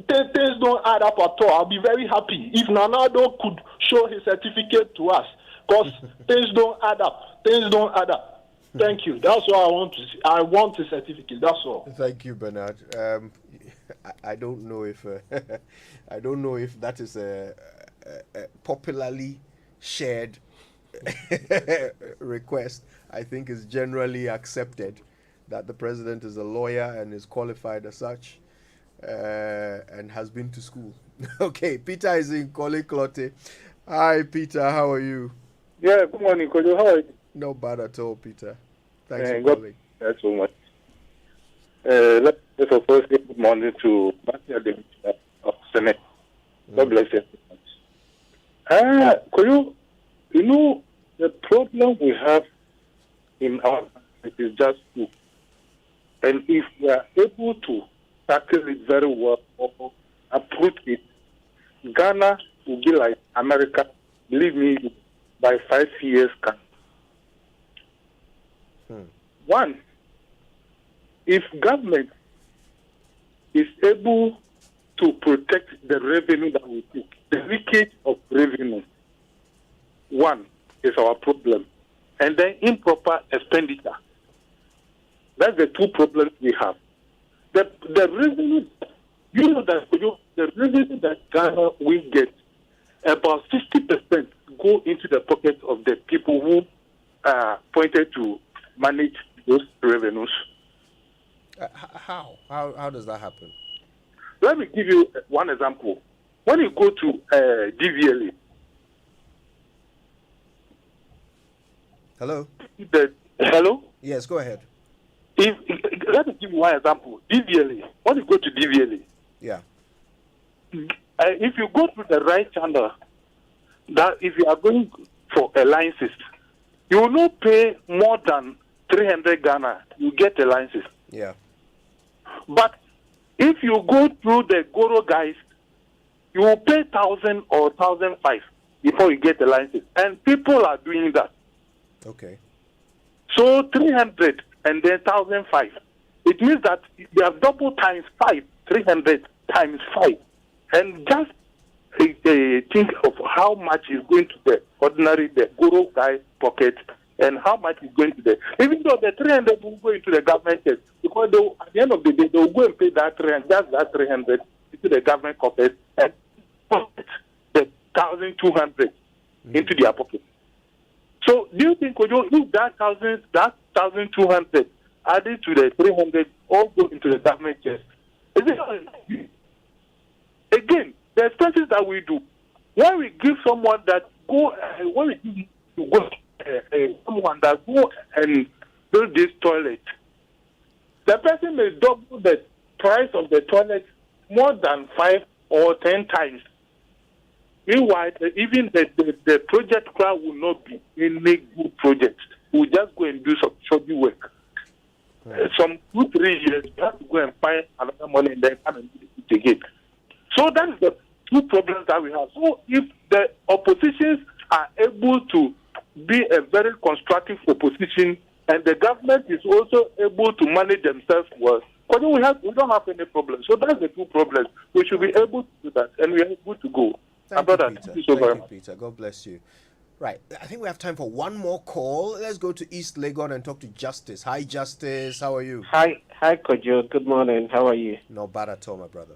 things don't add up at all. I'll be very happy if Nanado could show his certificate to us because things don't add up. Things don't add up. Thank you. That's what I want to see. I want a certificate. That's all. Thank you, Bernard. I don't know if I don't know if that is a popularly shared request. I think it's generally accepted that the president is a lawyer and is qualified as such and has been to school. Okay, Peter is in Koliklote. Hi, Peter. How are you? Yeah, good morning, Kojo. How are you? No bad at all, Peter. Thanks for calling. Thanks so much. Let's first say good morning to Matthew of Senate. God bless you. Kojo, you know, the problem we have in our country is just food. And if we are able to tackle it very well or approach it, Ghana will be like America, believe me, by 5 years. One, if government is able to protect the revenue that we take, the leakage of revenue, one is our problem. And then improper expenditure. That's the two problems we have. The revenue, you know that the revenue that Ghana will get, about 60% go into the pockets of the people who are appointed to manage those revenues. How does that happen? let me give you one example. When you go to DVLA, Hello? Hello? Yes, go ahead. Let me give you one example. DVLA, when you go to DVLA, Yeah. If you go through the right channel, that if you are going for a license, you will not pay more than 300 Ghana. You get a license. Yeah. But if you go through the Goro guys, you will pay 1,000 or 1,005 before you get a license. And people are doing that. Okay. So 300 and then 1,005. It means that they have double times 5, 300 times 5. And just think of how much is going to the ordinary, the Guru guy pocket, and how much is going to the, even though the 300 will go into the government chest, because at the end of the day, they will go and pay that 300, just that 300 into the government pocket and put the 1,200 into their pocket. So do you think, Kojo, if that 1,200 added to the 300 all go into the government chest, is it again, the expenses that we do, when we give someone that go, when we give to go, someone that go and build this toilet, the person may double the price of the toilet more than 5 or 10 times. Meanwhile, even the project crowd will not be any good project. We'll just go and do some shoddy work. Some 2-3 years, you have to go and find another money and then come and do it again. So that is the two problems that we have. So if the oppositions are able to be a very constructive opposition and the government is also able to manage themselves well, we don't have any problems. So that's the two problems. We should be able to do that, and we are good to go. Thank you, Peter. Peter. God bless you. Right. I think we have time for one more call. Let's go to East Legon and talk to Justice. Hi, Justice. How are you? Hi, Kojo. Good morning. How are you? Not bad at all, my brother.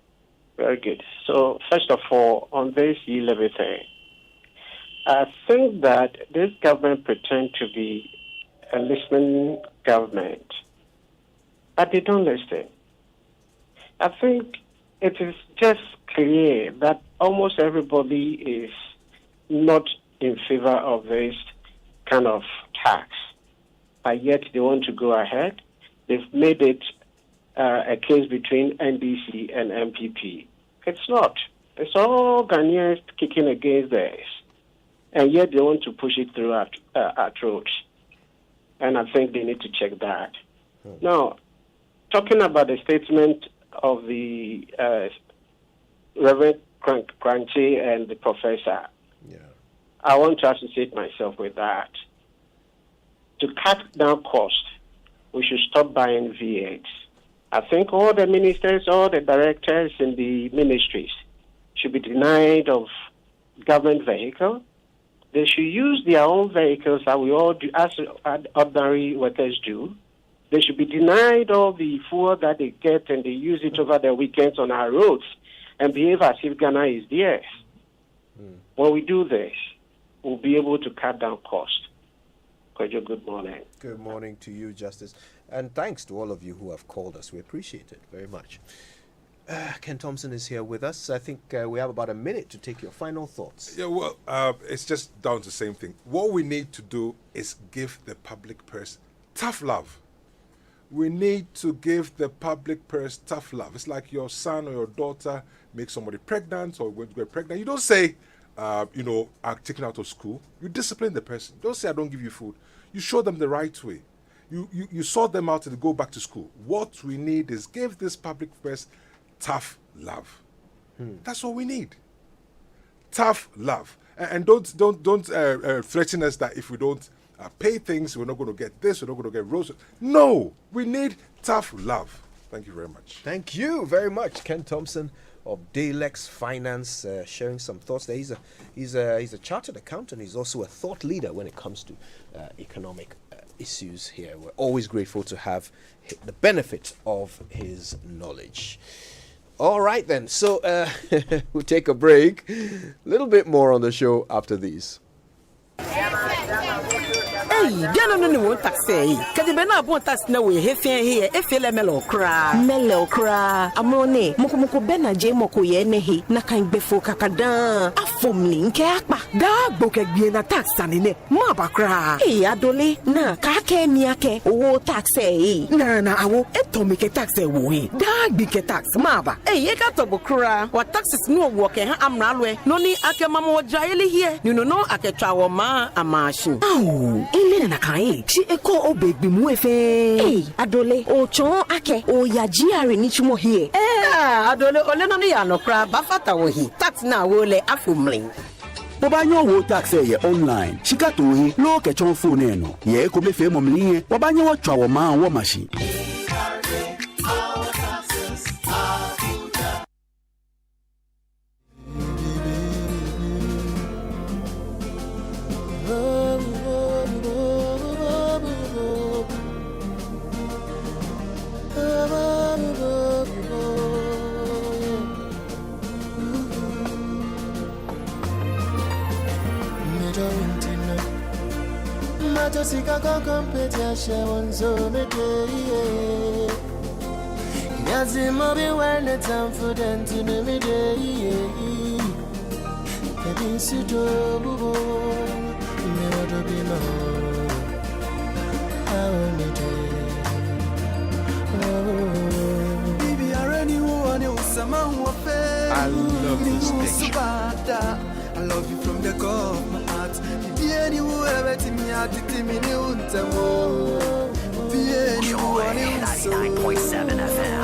Very good. So, first of all, on this e-levy thing, I think that this government pretend to be a listening government, but they don't listen. I think it is just clear that almost everybody is not in favor of this kind of tax, but yet they want to go ahead. They've made it a case between NDC and MPP. It's not. It's all Ghanaians kicking against this, and yet they want to push it through our throats. And I think they need to check that. Now, talking about the statement of the Reverend Crunchy and the professor, I want to associate myself with that. To cut down cost, we should stop buying V8s. I think all the ministers, all the directors in the ministries should be denied of government vehicle. They should use their own vehicles that we all do, as ordinary workers do. They should be denied all the fuel that they get and they use it over the weekends on our roads and behave as if Ghana is theirs. When we do this, we'll be able to cut down cost. Kojo, good morning. Good morning to you, Justice. And thanks to all of you who have called us. We appreciate it very much. Ken Thompson is here with us. I think we have about a minute to take your final thoughts. Yeah, well, it's just down to the same thing. What we need to do is give the public purse tough love. We need to give the public purse tough love. It's like your son or your daughter makes somebody pregnant or when you get pregnant. You don't say, I'm taken out of school. You discipline the person. Don't say, I don't give you food. You show them the right way. You sort them out and go back to school. What we need is give this public purse tough love. That's what we need. Tough love. And don't threaten us that if we don't pay things, we're not going to get this, we're not going to get roads. No, we need tough love. Thank you very much. Thank you very much, Ken Thompson of Dalex Finance, sharing some thoughts there. He's a chartered accountant. He's also a thought leader when it comes to economic issues here. We're always grateful to have the benefit of his knowledge. All right, then. So we'll take a break. A little bit more on the show after these. Hey, Hey, no one tax say. Kadi bena bon tax na we hefe here. Efele melo kra. Melo kra. Amone, moko bena je moko ye nehi. Na kan befo kakada. Afomli nke akpa. Da boke gbe na tax anine. Ma ba kra. Hey, adole na ka ke mi ake. Owo tax e. Na awo eto mi ke tax e wo he. Da gbe ke tax ma ba. Hey, e ka to bo kra. Wa taxes no wo ke ha amra lwe. No ni ake mama jaeli here. No ake twa wo ma amashi. Oh, ile na kan shi eko obegbi mu efe. Hey, adole o chon ake o ya jiare ni chumo here. Adole ole no ya no kra ba fata wo hi. Tax na wo le afumlin. Bó bá yàn wò tax ẹ yẹ online ṣíkà tó hin ló kẹ̀chọ́n fóònù ẹ̀ nù yẹ kó mẹ́fẹ̀ẹ́ mọ̀ mí yẹn wọ́n bá yàn wọ́n tọ́ àwọ̀ máa wọ́n mà ṣe. Sika kompete shawonzo mede Yazima be when it's time for them to know me day Kabin suto bubo Me wado be ma Awo me day Baby already won you sama wafe I love this picture. I love you from the core of my heart. Joy99.7 FM.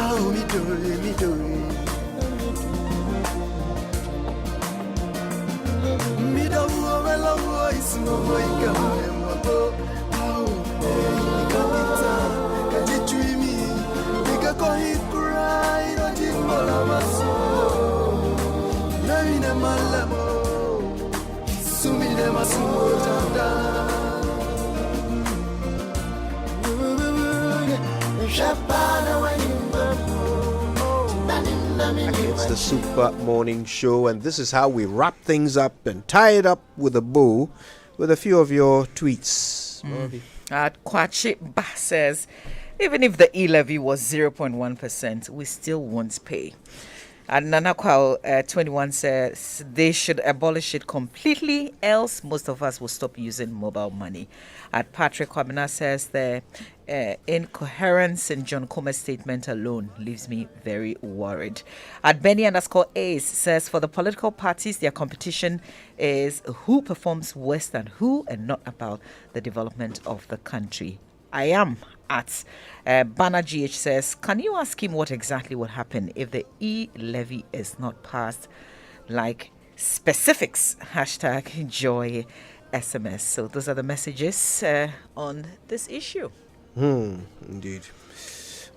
It's the Super Morning Show, and this is how we wrap things up and tie it up with a bow with a few of your tweets. Kwachi Ba says, even if the e-levy was 0.1%, we still won't pay. And Nanakwao 21 says they should abolish it completely, else most of us will stop using mobile money. At Patrick Kwabena says the incoherence in John Comer's statement alone leaves me very worried. At Benny_Ace says for the political parties, their competition is who performs worse than who and not about the development of the country. I am at Bana GH says, can you ask him what exactly will happen if the e-levy is not passed? Like specifics, hashtag Joy SMS. So those are the messages on this issue. Indeed.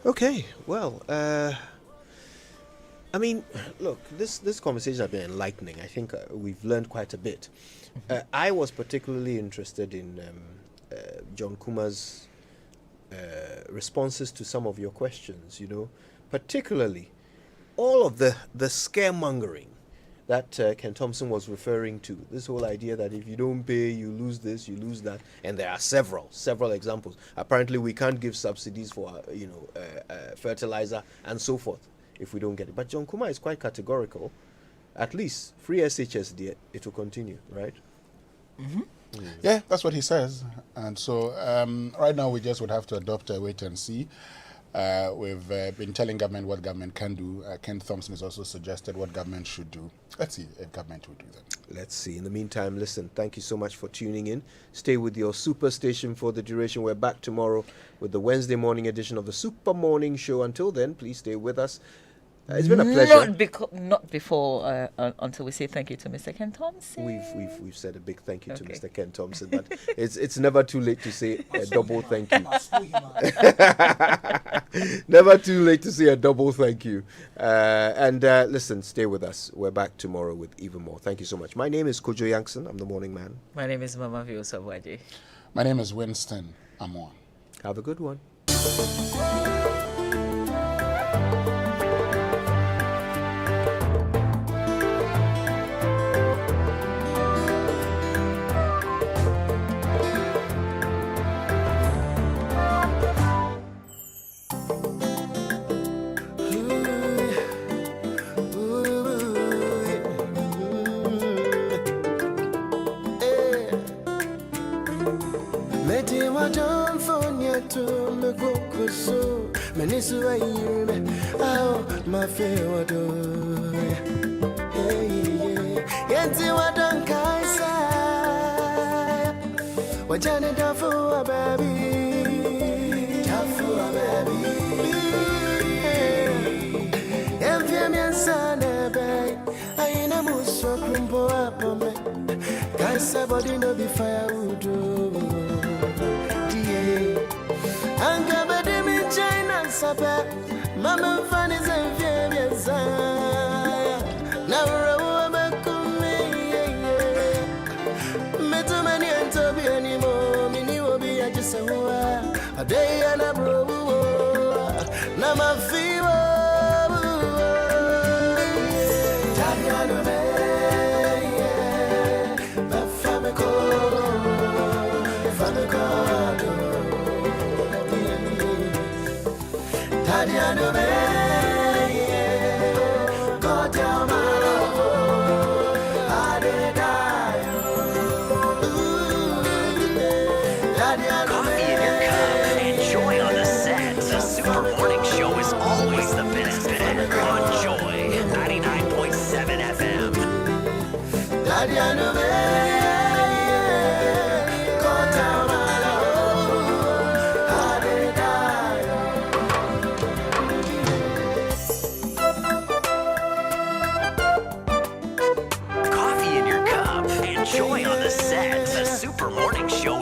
Okay, well, I mean, look, this conversation has been enlightening. I think we've learned quite a bit. I was particularly interested in John Kuma's responses to some of your questions, particularly all of the scaremongering that Ken Thompson was referring to. This whole idea that if you don't pay, you lose this, you lose that. And there are several examples. Apparently, we can't give subsidies for, fertilizer and so forth if we don't get it. But John Kuma is quite categorical. At least, free SHS, it will continue, right? Mm-hmm. Yeah, that's what he says. And so right now we just would have to adopt a wait and see. We've been telling government what government can do. Ken Thompson has also suggested what government should do. Let's see if government will do that. Let's see. In the meantime, listen, thank you so much for tuning in. Stay with your super station for the duration. We're back tomorrow with the Wednesday morning edition of the Super Morning Show. Until then, please stay with us. It's been a pleasure. Not before until we say thank you to Mr. Ken Thompson. We've said a big thank you to Mr. Ken Thompson, but it's never too late to say a double thank you. Never too late to say a double thank you. And listen, stay with us. We're back tomorrow with even more. Thank you so much. My name is Kojo Yankson. I'm the morning man. My name is Mama Vio Savwaji. My name is Winston Amon. Have a good one. so many so I hear me. Oh, my favorite. Yet you are done, Kaisa. What Janet for a baby? For a baby. And Fiamian son, I am so crumble up on me. Kaisa body no be firewood. And covered him in China, supper. Mama Fanny's and Fiamian's. Now, Metamani and Toby anymore. Mini will be at just a day and a bro. Nama fever. Tadiano, Famico, Tadiano, God down my Coffee in your cup and joy on the set. The Super Morning Show is always the best bet on Joy 99.7 FM. Coffee in your cup and joy on the set. The Super Morning Show